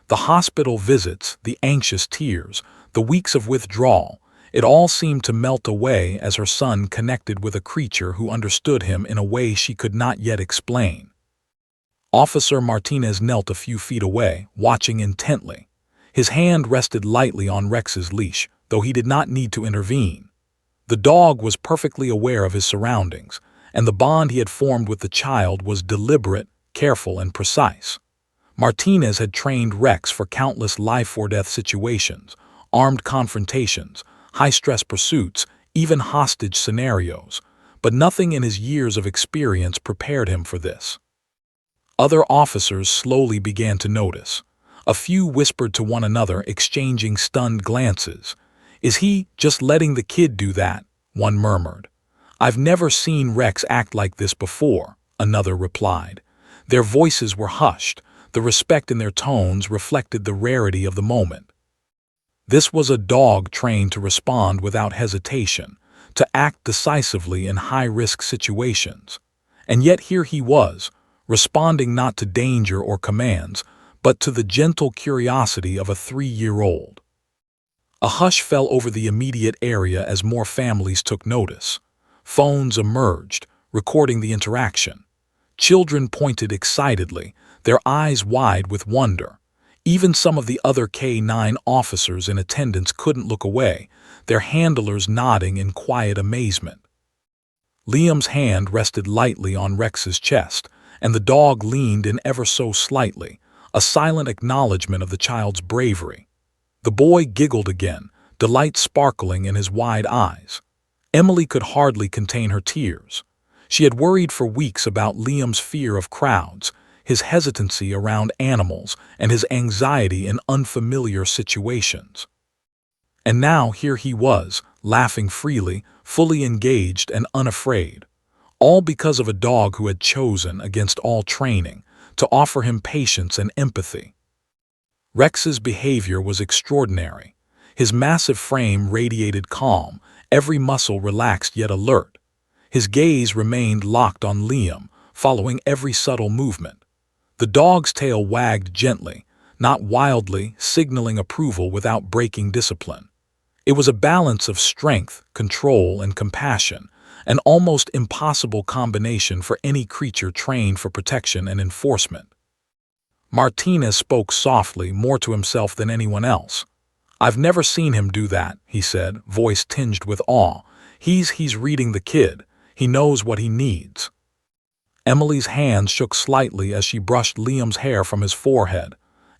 The hospital visits, the anxious tears, the weeks of withdrawal, It all seemed to melt away as her son connected with a creature who understood him in a way she could not yet explain. Officer Martinez knelt a few feet away, watching intently. His hand rested lightly on Rex's leash, though he did not need to intervene. The dog was perfectly aware of his surroundings, and the bond he had formed with the child was deliberate, careful, and precise. Martinez had trained Rex for countless life-or-death situations, armed confrontations, high-stress pursuits, even hostage scenarios, but nothing in his years of experience prepared him for this. Other officers slowly began to notice. A few whispered to one another, exchanging stunned glances. "Is he just letting the kid do that?" one murmured. "I've never seen Rex act like this before," another replied. Their voices were hushed. The respect in their tones reflected the rarity of the moment. This was a dog trained to respond without hesitation, to act decisively in high-risk situations. And yet here he was, responding not to danger or commands, but to the gentle curiosity of a 3-year-old. A hush fell over the immediate area as more families took notice. Phones emerged, recording the interaction. Children pointed excitedly, their eyes wide with wonder. Even some of the other K-9 officers in attendance couldn't look away, their handlers nodding in quiet amazement. Liam's hand rested lightly on Rex's chest, and the dog leaned in ever so slightly, a silent acknowledgement of the child's bravery. The boy giggled again, delight sparkling in his wide eyes. Emily could hardly contain her tears. She had worried for weeks about Liam's fear of crowds, his hesitancy around animals, and his anxiety in unfamiliar situations. And now here he was, laughing freely, fully engaged and unafraid. All because of a dog who had chosen, against all training, to offer him patience and empathy. Rex's behavior was extraordinary. His massive frame radiated calm, every muscle relaxed yet alert. His gaze remained locked on Liam, following every subtle movement. The dog's tail wagged gently, not wildly, signaling approval without breaking discipline. It was a balance of strength, control, and compassion, an almost impossible combination for any creature trained for protection and enforcement. Martinez spoke softly, more to himself than anyone else. "I've never seen him do that," he said, voice tinged with awe. He's reading the kid. He knows what he needs." Emily's hand shook slightly as she brushed Liam's hair from his forehead.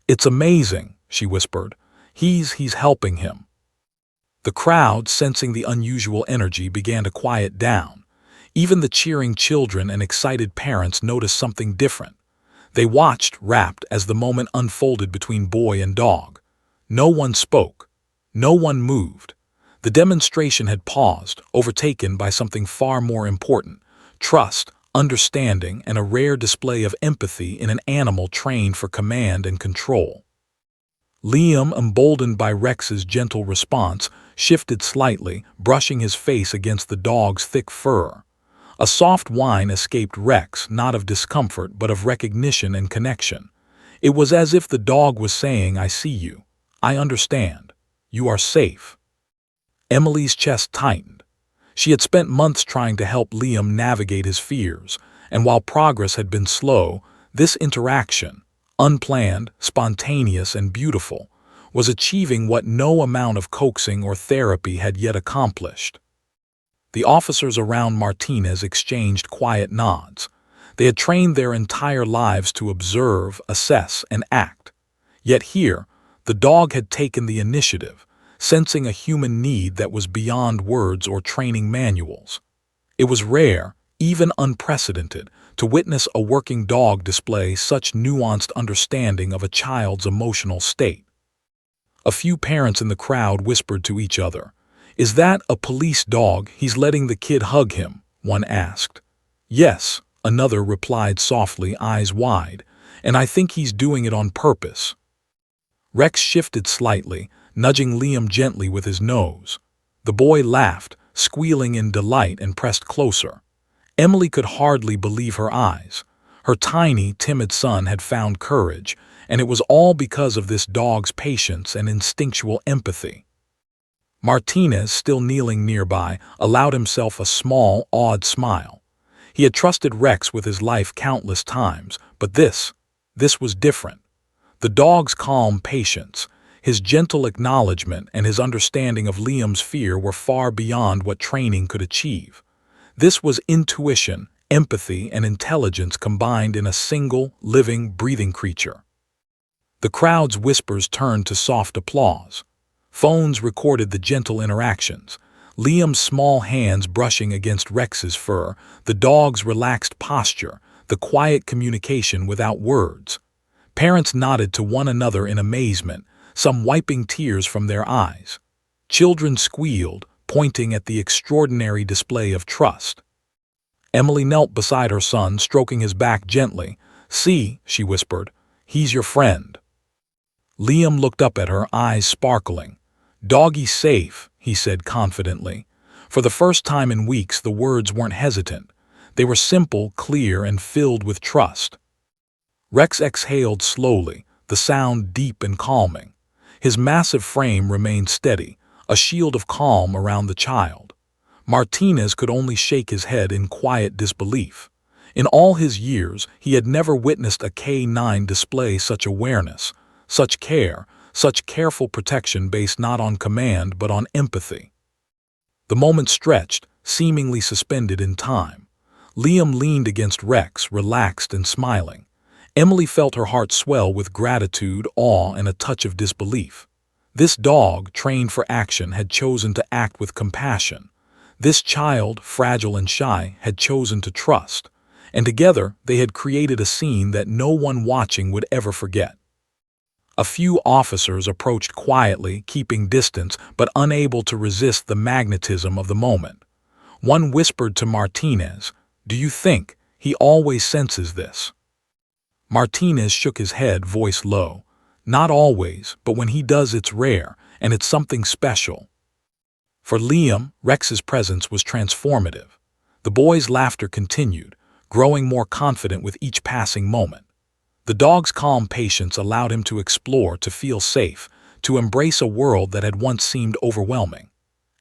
"It's amazing," she whispered. He's helping him." The crowd, sensing the unusual energy, began to quiet down. Even the cheering children and excited parents noticed something different. They watched, rapt, as the moment unfolded between boy and dog. No one spoke. No one moved. The demonstration had paused, overtaken by something far more important: trust, understanding, and a rare display of empathy in an animal trained for command and control. Liam, emboldened by Rex's gentle response, shifted slightly, brushing his face against the dog's thick fur. A soft whine escaped Rex, not of discomfort but of recognition and connection. It was as if the dog was saying, "I see you. I understand. You are safe." Emily's chest tightened. She had spent months trying to help Liam navigate his fears, and while progress had been slow, this interaction, unplanned, spontaneous, and beautiful, was achieving what no amount of coaxing or therapy had yet accomplished. The officers around Martinez exchanged quiet nods. They had trained their entire lives to observe, assess, and act. Yet here, the dog had taken the initiative, sensing a human need that was beyond words or training manuals. It was rare, even unprecedented, to witness a working dog display such nuanced understanding of a child's emotional state. A few parents in the crowd whispered to each other. "Is that a police dog? He's letting the kid hug him," one asked. "Yes," another replied softly, eyes wide, "and I think he's doing it on purpose." Rex shifted slightly, nudging Liam gently with his nose. The boy laughed, squealing in delight, and pressed closer. Emily could hardly believe her eyes. Her tiny, timid son had found courage, and it was all because of this dog's patience and instinctual empathy. Martinez, still kneeling nearby, allowed himself a small, awed smile. He had trusted Rex with his life countless times, but this was different. The dog's calm patience, his gentle acknowledgement, and his understanding of Liam's fear were far beyond what training could achieve. This was intuition, empathy, and intelligence combined in a single, living, breathing creature. The crowd's whispers turned to soft applause. Phones recorded the gentle interactions. Liam's small hands brushing against Rex's fur, the dog's relaxed posture, the quiet communication without words. Parents nodded to one another in amazement, some wiping tears from their eyes. Children squealed, pointing at the extraordinary display of trust. Emily knelt beside her son, stroking his back gently. "See," she whispered, "he's your friend." Liam looked up at her, eyes sparkling. "Doggie's safe," he said confidently. For the first time in weeks, the words weren't hesitant. They were simple, clear, and filled with trust. Rex exhaled slowly, the sound deep and calming. His massive frame remained steady, a shield of calm around the child. Martinez could only shake his head in quiet disbelief. In all his years, he had never witnessed a K9 display such awareness, such care, such careful protection based not on command but on empathy. The moment stretched, seemingly suspended in time. Liam leaned against Rex, relaxed and smiling. Emily felt her heart swell with gratitude, awe, and a touch of disbelief. This dog, trained for action, had chosen to act with compassion. This child, fragile and shy, had chosen to trust. And together, they had created a scene that no one watching would ever forget. A few officers approached quietly, keeping distance, but unable to resist the magnetism of the moment. One whispered to Martinez, "Do you think he always senses this?" Martinez shook his head, voice low. "Not always, but when he does, it's rare, and it's something special." For Liam, Rex's presence was transformative. The boy's laughter continued, growing more confident with each passing moment. The dog's calm patience allowed him to explore, to feel safe, to embrace a world that had once seemed overwhelming.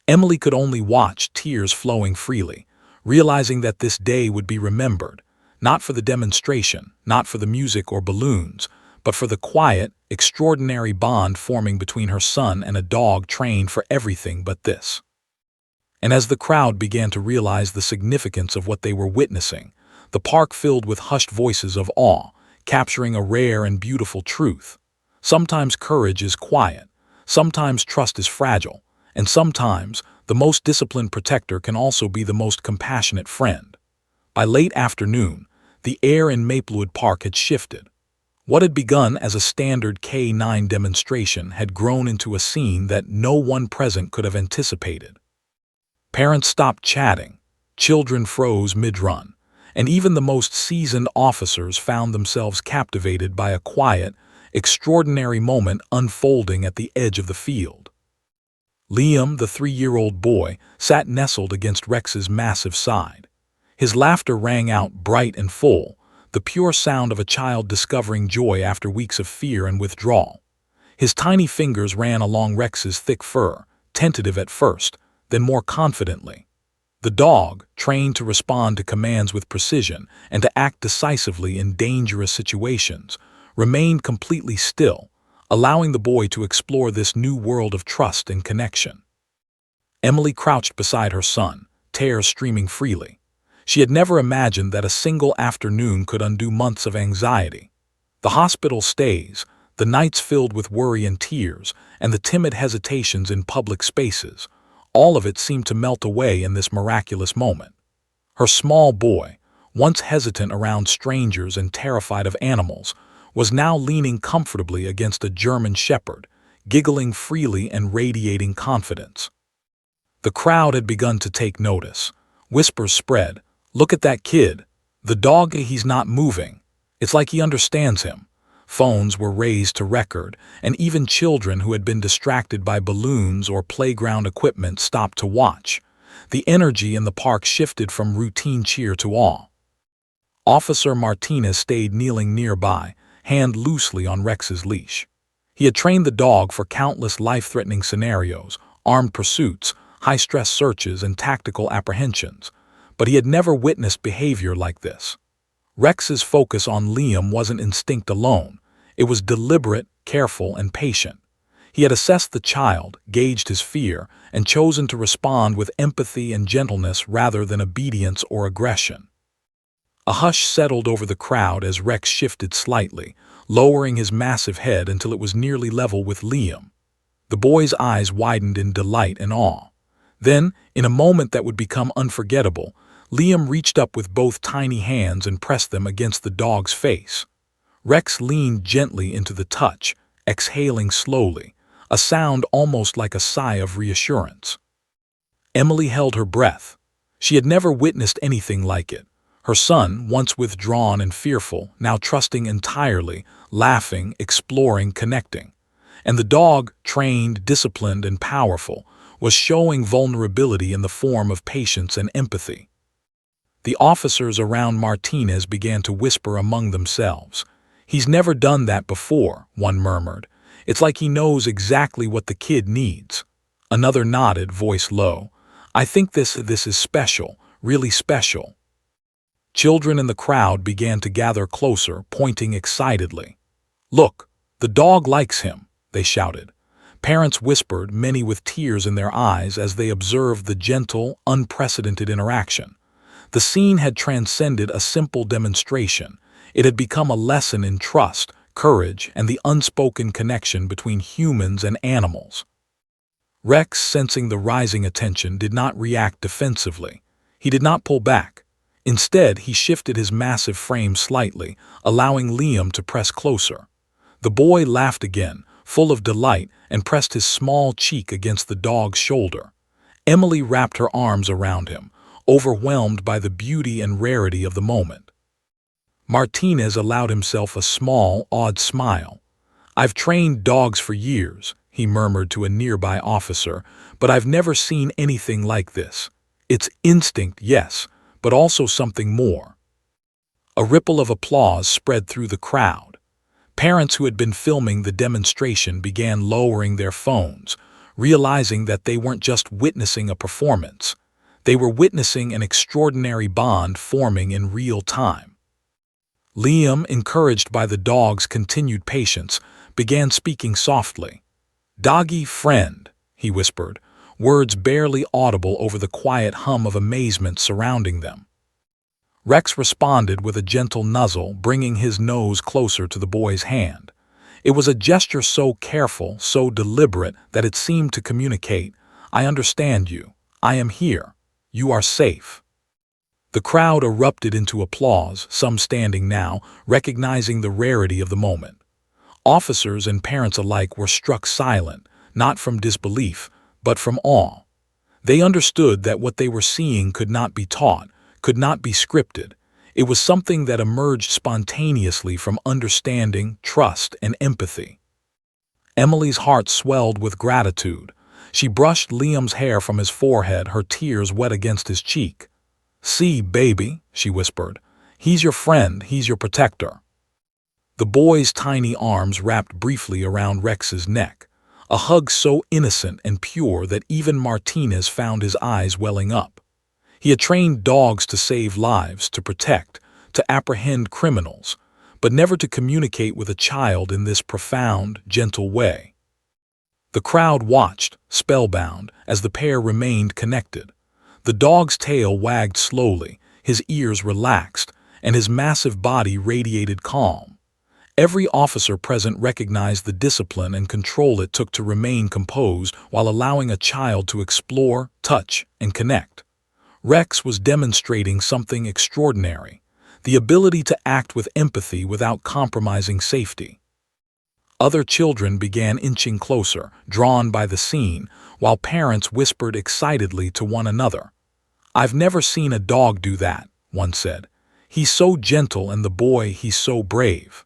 Emily could only watch, tears flowing freely, realizing that this day would be remembered, not for the demonstration, not for the music or balloons, but for the quiet, extraordinary bond forming between her son and a dog trained for everything but this. And as the crowd began to realize the significance of what they were witnessing, the park filled with hushed voices of awe, capturing a rare and beautiful truth. Sometimes courage is quiet, sometimes trust is fragile, and sometimes the most disciplined protector can also be the most compassionate friend. By late afternoon, the air in Maplewood Park had shifted. What had begun as a standard K9 demonstration had grown into a scene that no one present could have anticipated. Parents stopped chatting, children froze mid-run, and even the most seasoned officers found themselves captivated by a quiet, extraordinary moment unfolding at the edge of the field. Liam, the 3-year-old boy, sat nestled against Rex's massive side. His laughter rang out bright and full, the pure sound of a child discovering joy after weeks of fear and withdrawal. His tiny fingers ran along Rex's thick fur, tentative at first, then more confidently. The dog, trained to respond to commands with precision and to act decisively in dangerous situations, remained completely still, allowing the boy to explore this new world of trust and connection. Emily crouched beside her son, tears streaming freely. She had never imagined that a single afternoon could undo months of anxiety. The hospital stays, the nights filled with worry and tears, and the timid hesitations in public spaces, all of it seemed to melt away in this miraculous moment. Her small boy, once hesitant around strangers and terrified of animals, was now leaning comfortably against a German shepherd, giggling freely and radiating confidence. The crowd had begun to take notice. Whispers spread, "Look at that kid. The dog, he's not moving. It's like he understands him." Phones were raised to record, and even children who had been distracted by balloons or playground equipment stopped to watch. The energy in the park shifted from routine cheer to awe. Officer Martinez stayed kneeling nearby, hand loosely on Rex's leash. He had trained the dog for countless life-threatening scenarios, armed pursuits, high-stress searches, and tactical apprehensions. But he had never witnessed behavior like this. Rex's focus on Liam wasn't instinct alone. It was deliberate, careful, and patient. He had assessed the child, gauged his fear, and chosen to respond with empathy and gentleness rather than obedience or aggression. A hush settled over the crowd as Rex shifted slightly, lowering his massive head until it was nearly level with Liam. The boy's eyes widened in delight and awe. Then, in a moment that would become unforgettable, Liam reached up with both tiny hands and pressed them against the dog's face. Rex leaned gently into the touch, exhaling slowly, a sound almost like a sigh of reassurance. Emily held her breath. She had never witnessed anything like it. Her son, once withdrawn and fearful, now trusting entirely, laughing, exploring, connecting. And the dog, trained, disciplined, and powerful, was showing vulnerability in the form of patience and empathy. The officers around Martinez began to whisper among themselves. "He's never done that before," one murmured. "It's like he knows exactly what the kid needs." Another nodded, voice low. "I think this is special, really special." Children in the crowd began to gather closer, pointing excitedly. "Look, the dog likes him," they shouted. Parents whispered, many with tears in their eyes as they observed the gentle, unprecedented interaction. The scene had transcended a simple demonstration. It had become a lesson in trust, courage, and the unspoken connection between humans and animals. Rex, sensing the rising attention, did not react defensively. He did not pull back. Instead, he shifted his massive frame slightly, allowing Liam to press closer. The boy laughed again, full of delight, and pressed his small cheek against the dog's shoulder. Emily wrapped her arms around him, overwhelmed by the beauty and rarity of the moment. Martinez allowed himself a small, odd smile. "I've trained dogs for years," he murmured to a nearby officer, "but I've never seen anything like this. It's instinct, yes, but also something more." A ripple of applause spread through the crowd. Parents who had been filming the demonstration began lowering their phones, realizing that they weren't just witnessing a performance. They were witnessing an extraordinary bond forming in real time. Liam, encouraged by the dog's continued patience, began speaking softly. "Doggy friend," he whispered, words barely audible over the quiet hum of amazement surrounding them. Rex responded with a gentle nuzzle, bringing his nose closer to the boy's hand. It was a gesture so careful, so deliberate, that it seemed to communicate, "I understand you. I am here. You are safe." The crowd erupted into applause, some standing now, recognizing the rarity of the moment. Officers and parents alike were struck silent, not from disbelief, but from awe. They understood that what they were seeing could not be taught, could not be scripted. It was something that emerged spontaneously from understanding, trust, and empathy. Emily's heart swelled with gratitude. She brushed Liam's hair from his forehead, her tears wet against his cheek. "See, baby," she whispered. "He's your friend, he's your protector." The boy's tiny arms wrapped briefly around Rex's neck, a hug so innocent and pure that even Martinez found his eyes welling up. He had trained dogs to save lives, to protect, to apprehend criminals, but never to communicate with a child in this profound, gentle way. The crowd watched, spellbound, as the pair remained connected. The dog's tail wagged slowly, his ears relaxed, and his massive body radiated calm. Every officer present recognized the discipline and control it took to remain composed while allowing a child to explore, touch, and connect. Rex was demonstrating something extraordinary, the ability to act with empathy without compromising safety. Other children began inching closer, drawn by the scene, while parents whispered excitedly to one another. "I've never seen a dog do that," one said. "He's so gentle, and the boy, he's so brave."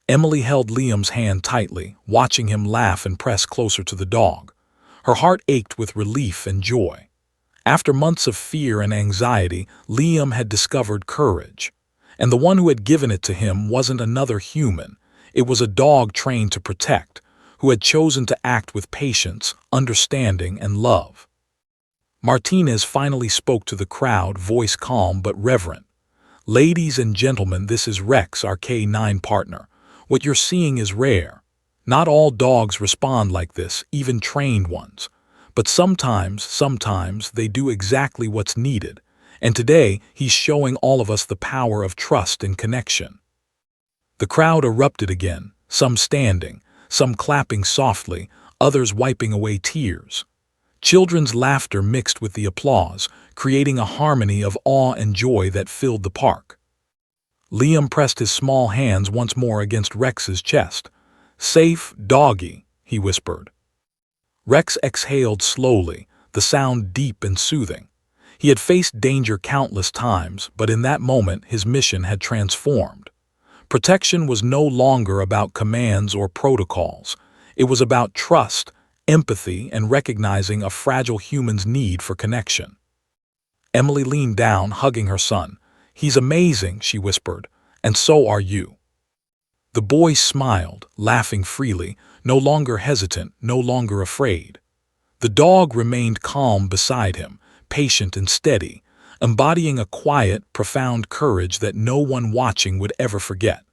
Emily held Liam's hand tightly, watching him laugh and press closer to the dog. Her heart ached with relief and joy. After months of fear and anxiety, Liam had discovered courage. And the one who had given it to him wasn't another human. It was a dog trained to protect, who had chosen to act with patience, understanding, and love. Martinez finally spoke to the crowd, voice calm but reverent. "Ladies and gentlemen, this is Rex, our K9 partner. What you're seeing is rare. Not all dogs respond like this, even trained ones. But sometimes they do exactly what's needed. And today, he's showing all of us the power of trust and connection." The crowd erupted again, some standing, some clapping softly, others wiping away tears. Children's laughter mixed with the applause, creating a harmony of awe and joy that filled the park. Liam pressed his small hands once more against Rex's chest. "Safe, doggy," he whispered. Rex exhaled slowly, the sound deep and soothing. He had faced danger countless times, but in that moment his mission had transformed. Protection was no longer about commands or protocols. It was about trust, empathy, and recognizing a fragile human's need for connection. Emily leaned down, hugging her son. "He's amazing," she whispered, "and so are you." The boy smiled, laughing freely, no longer hesitant, no longer afraid. The dog remained calm beside him, patient and steady, embodying a quiet, profound courage that no one watching would ever forget.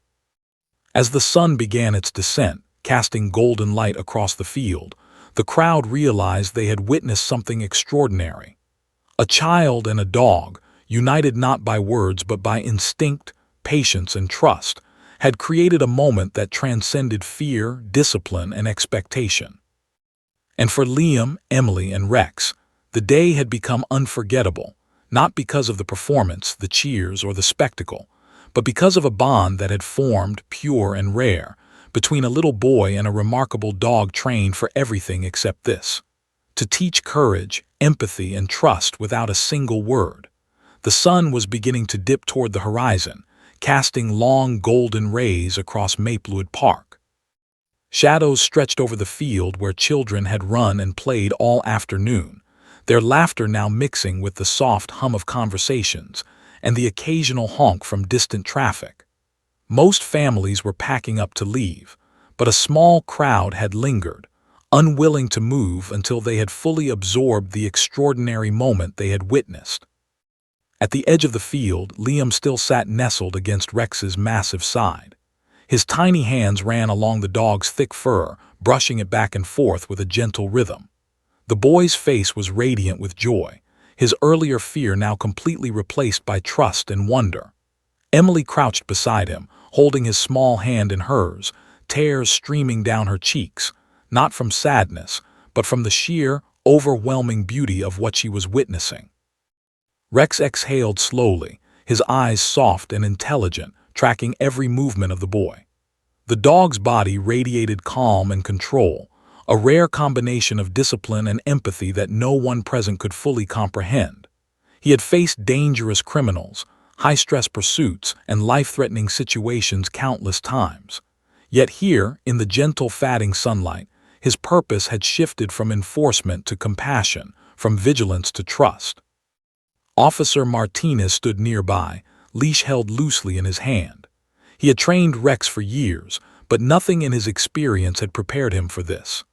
As the sun began its descent, casting golden light across the field, the crowd realized they had witnessed something extraordinary. A child and a dog, united not by words but by instinct, patience, and trust, had created a moment that transcended fear, discipline, and expectation. And for Liam, Emily, and Rex, the day had become unforgettable, not because of the performance, the cheers, or the spectacle, but because of a bond that had formed, pure and rare, between a little boy and a remarkable dog trained for everything except this: to teach courage, empathy, and trust without a single word. The sun was beginning to dip toward the horizon, casting long golden rays across Maplewood Park. Shadows stretched over the field where children had run and played all afternoon, their laughter now mixing with the soft hum of conversations and the occasional honk from distant traffic. Most families were packing up to leave, but a small crowd had lingered, unwilling to move until they had fully absorbed the extraordinary moment they had witnessed. At the edge of the field, Liam still sat nestled against Rex's massive side. His tiny hands ran along the dog's thick fur, brushing it back and forth with a gentle rhythm. The boy's face was radiant with joy, his earlier fear now completely replaced by trust and wonder. Emily crouched beside him, holding his small hand in hers, tears streaming down her cheeks, not from sadness, but from the sheer, overwhelming beauty of what she was witnessing. Rex exhaled slowly, his eyes soft and intelligent, tracking every movement of the boy. The dog's body radiated calm and control, a rare combination of discipline and empathy that no one present could fully comprehend. He had faced dangerous criminals, high-stress pursuits, and life-threatening situations countless times. Yet here, in the gentle fatting sunlight, his purpose had shifted from enforcement to compassion, from vigilance to trust. Officer Martinez stood nearby, leash held loosely in his hand. He had trained Rex for years, but nothing in his experience had prepared him for this.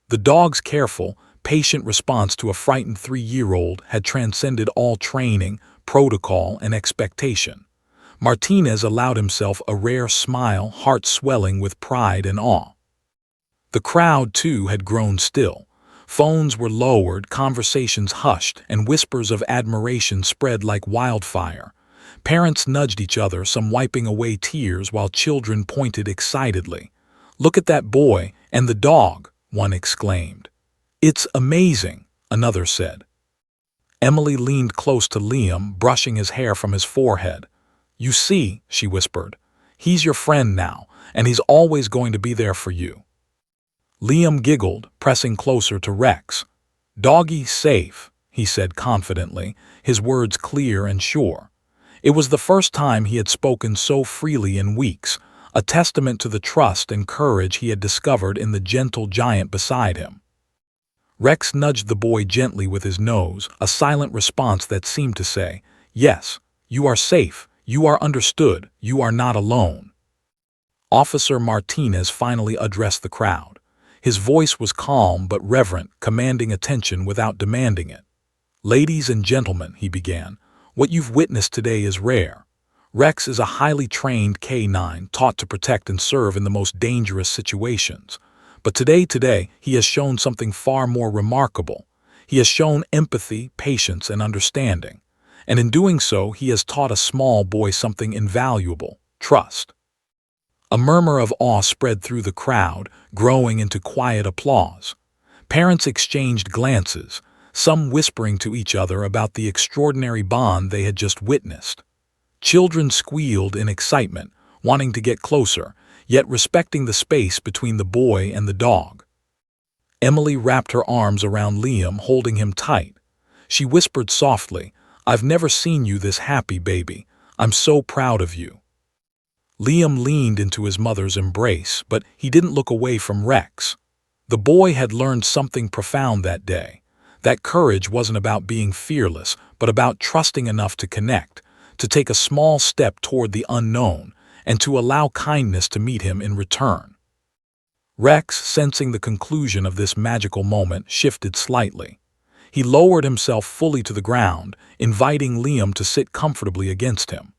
The dog's careful, patient response to a frightened 3-year-old had transcended all training, protocol, and expectation. Martinez allowed himself a rare smile, heart swelling with pride and awe. The crowd, too, had grown still. Phones were lowered, conversations hushed, and whispers of admiration spread like wildfire. Parents nudged each other, some wiping away tears while children pointed excitedly. "Look at that boy and the dog," one exclaimed. "It's amazing," another said. Emily leaned close to Liam, brushing his hair from his forehead. "You see," she whispered, "he's your friend now, and he's always going to be there for you." Liam giggled, pressing closer to Rex. "Doggy safe," he said confidently, his words clear and sure. It was the first time he had spoken so freely in weeks, a testament to the trust and courage he had discovered in the gentle giant beside him. Rex nudged the boy gently with his nose, a silent response that seemed to say, "Yes, you are safe, you are understood, you are not alone." Officer Martinez finally addressed the crowd. His voice was calm but reverent, commanding attention without demanding it. "Ladies and gentlemen," he began, "what you've witnessed today is rare. Rex is a highly trained K9 taught to protect and serve in the most dangerous situations. But today, he has shown something far more remarkable. He has shown empathy, patience, and understanding. And in doing so, he has taught a small boy something invaluable: trust." A murmur of awe spread through the crowd, growing into quiet applause. Parents exchanged glances, some whispering to each other about the extraordinary bond they had just witnessed. Children squealed in excitement, wanting to get closer, yet respecting the space between the boy and the dog. Emily wrapped her arms around Liam, holding him tight. She whispered softly, "I've never seen you this happy, baby. I'm so proud of you." Liam leaned into his mother's embrace, but he didn't look away from Rex. The boy had learned something profound that day. That courage wasn't about being fearless, but about trusting enough to connect, to take a small step toward the unknown, and to allow kindness to meet him in return. Rex, sensing the conclusion of this magical moment, shifted slightly. He lowered himself fully to the ground, inviting Liam to sit comfortably against him.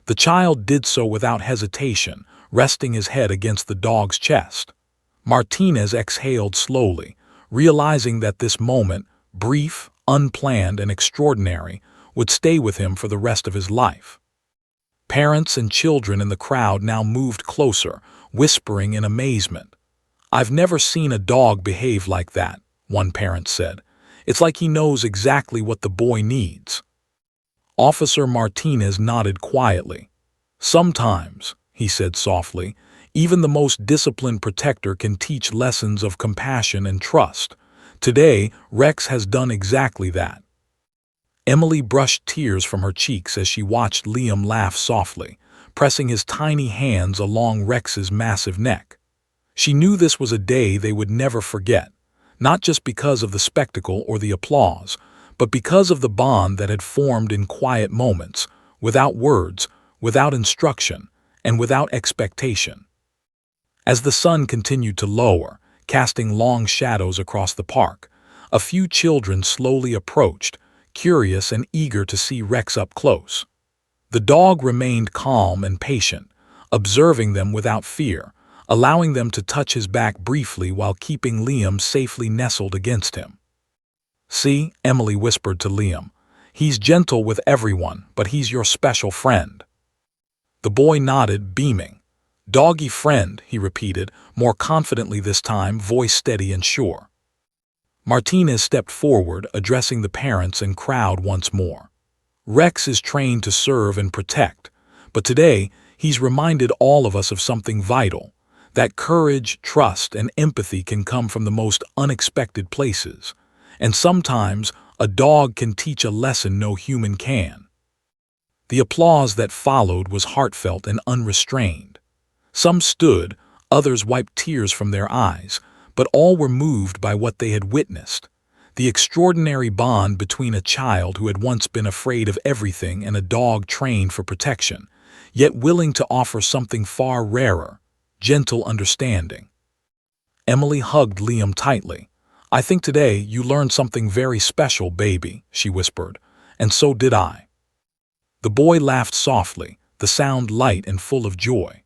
The child did so without hesitation, resting his head against the dog's chest. Martinez exhaled slowly, realizing that this moment, brief, unplanned, and extraordinary, would stay with him for the rest of his life. Parents and children in the crowd now moved closer, whispering in amazement. "I've never seen a dog behave like that," one parent said. "It's like he knows exactly what the boy needs." Officer Martinez nodded quietly. "Sometimes," he said softly, "even the most disciplined protector can teach lessons of compassion and trust. Today, Rex has done exactly that." Emily brushed tears from her cheeks as she watched Liam laugh softly, pressing his tiny hands along Rex's massive neck. She knew this was a day they would never forget, not just because of the spectacle or the applause, but because of the bond that had formed in quiet moments, without words, without instruction, and without expectation. As the sun continued to lower, casting long shadows across the park, a few children slowly approached, curious and eager to see Rex up close. The dog remained calm and patient, observing them without fear, allowing them to touch his back briefly while keeping Liam safely nestled against him. "See," Emily whispered to Liam, "he's gentle with everyone, but he's your special friend." The boy nodded, beaming. "Doggy friend," he repeated, more confidently this time, voice steady and sure. Martinez stepped forward, addressing the parents and crowd once more. "Rex is trained to serve and protect, but today he's reminded all of us of something vital, that courage, trust, and empathy can come from the most unexpected places. And sometimes a dog can teach a lesson no human can." The applause that followed was heartfelt and unrestrained. Some stood, others wiped tears from their eyes, but all were moved by what they had witnessed. The extraordinary bond between a child who had once been afraid of everything and a dog trained for protection, yet willing to offer something far rarer: gentle understanding. Emily hugged Liam tightly. "I think today you learned something very special, baby," she whispered, "and so did I." The boy laughed softly, the sound light and full of joy.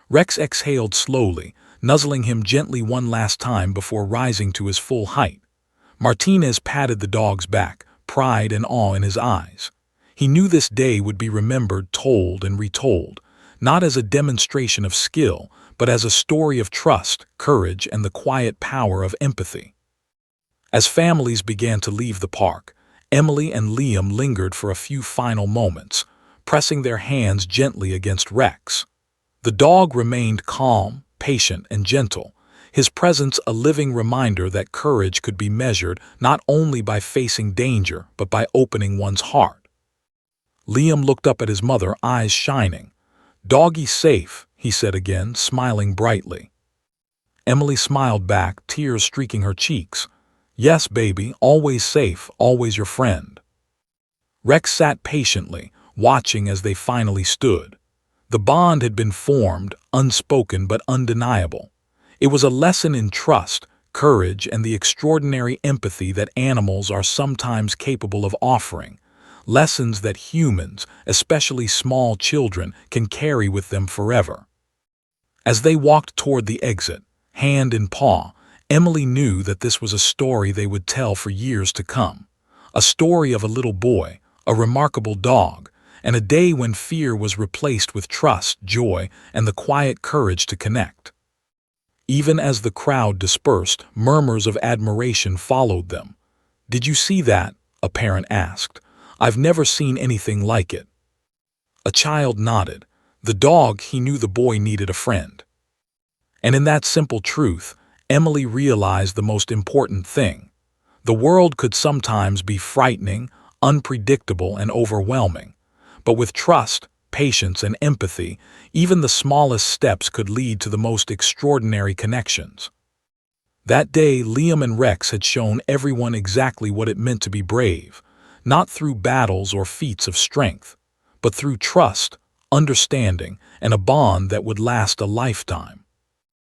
Rex exhaled slowly, nuzzling him gently one last time before rising to his full height. Martinez patted the dog's back, pride and awe in his eyes. He knew this day would be remembered, told and retold, not as a demonstration of skill, but as a story of trust, courage, and the quiet power of empathy. As families began to leave the park, Emily and Liam lingered for a few final moments, pressing their hands gently against Rex. The dog remained calm, patient, and gentle, his presence a living reminder that courage could be measured not only by facing danger, but by opening one's heart. Liam looked up at his mother, eyes shining. "Doggy safe," he said again, smiling brightly. Emily smiled back, tears streaking her cheeks. "Yes, baby, always safe, always your friend." Rex sat patiently, watching as they finally stood. The bond had been formed, unspoken but undeniable. It was a lesson in trust, courage, and the extraordinary empathy that animals are sometimes capable of offering, lessons that humans, especially small children, can carry with them forever. As they walked toward the exit, hand in paw, Emily knew that this was a story they would tell for years to come. A story of a little boy, a remarkable dog, and a day when fear was replaced with trust, joy, and the quiet courage to connect. Even as the crowd dispersed, murmurs of admiration followed them. "Did you see that?" a parent asked. "I've never seen anything like it." A child nodded. The dog, he knew the boy needed a friend. And in that simple truth, Emily realized the most important thing. The world could sometimes be frightening, unpredictable, and overwhelming. But with trust, patience, and empathy, even the smallest steps could lead to the most extraordinary connections. That day, Liam and Rex had shown everyone exactly what it meant to be brave, not through battles or feats of strength, but through trust, understanding, and a bond that would last a lifetime.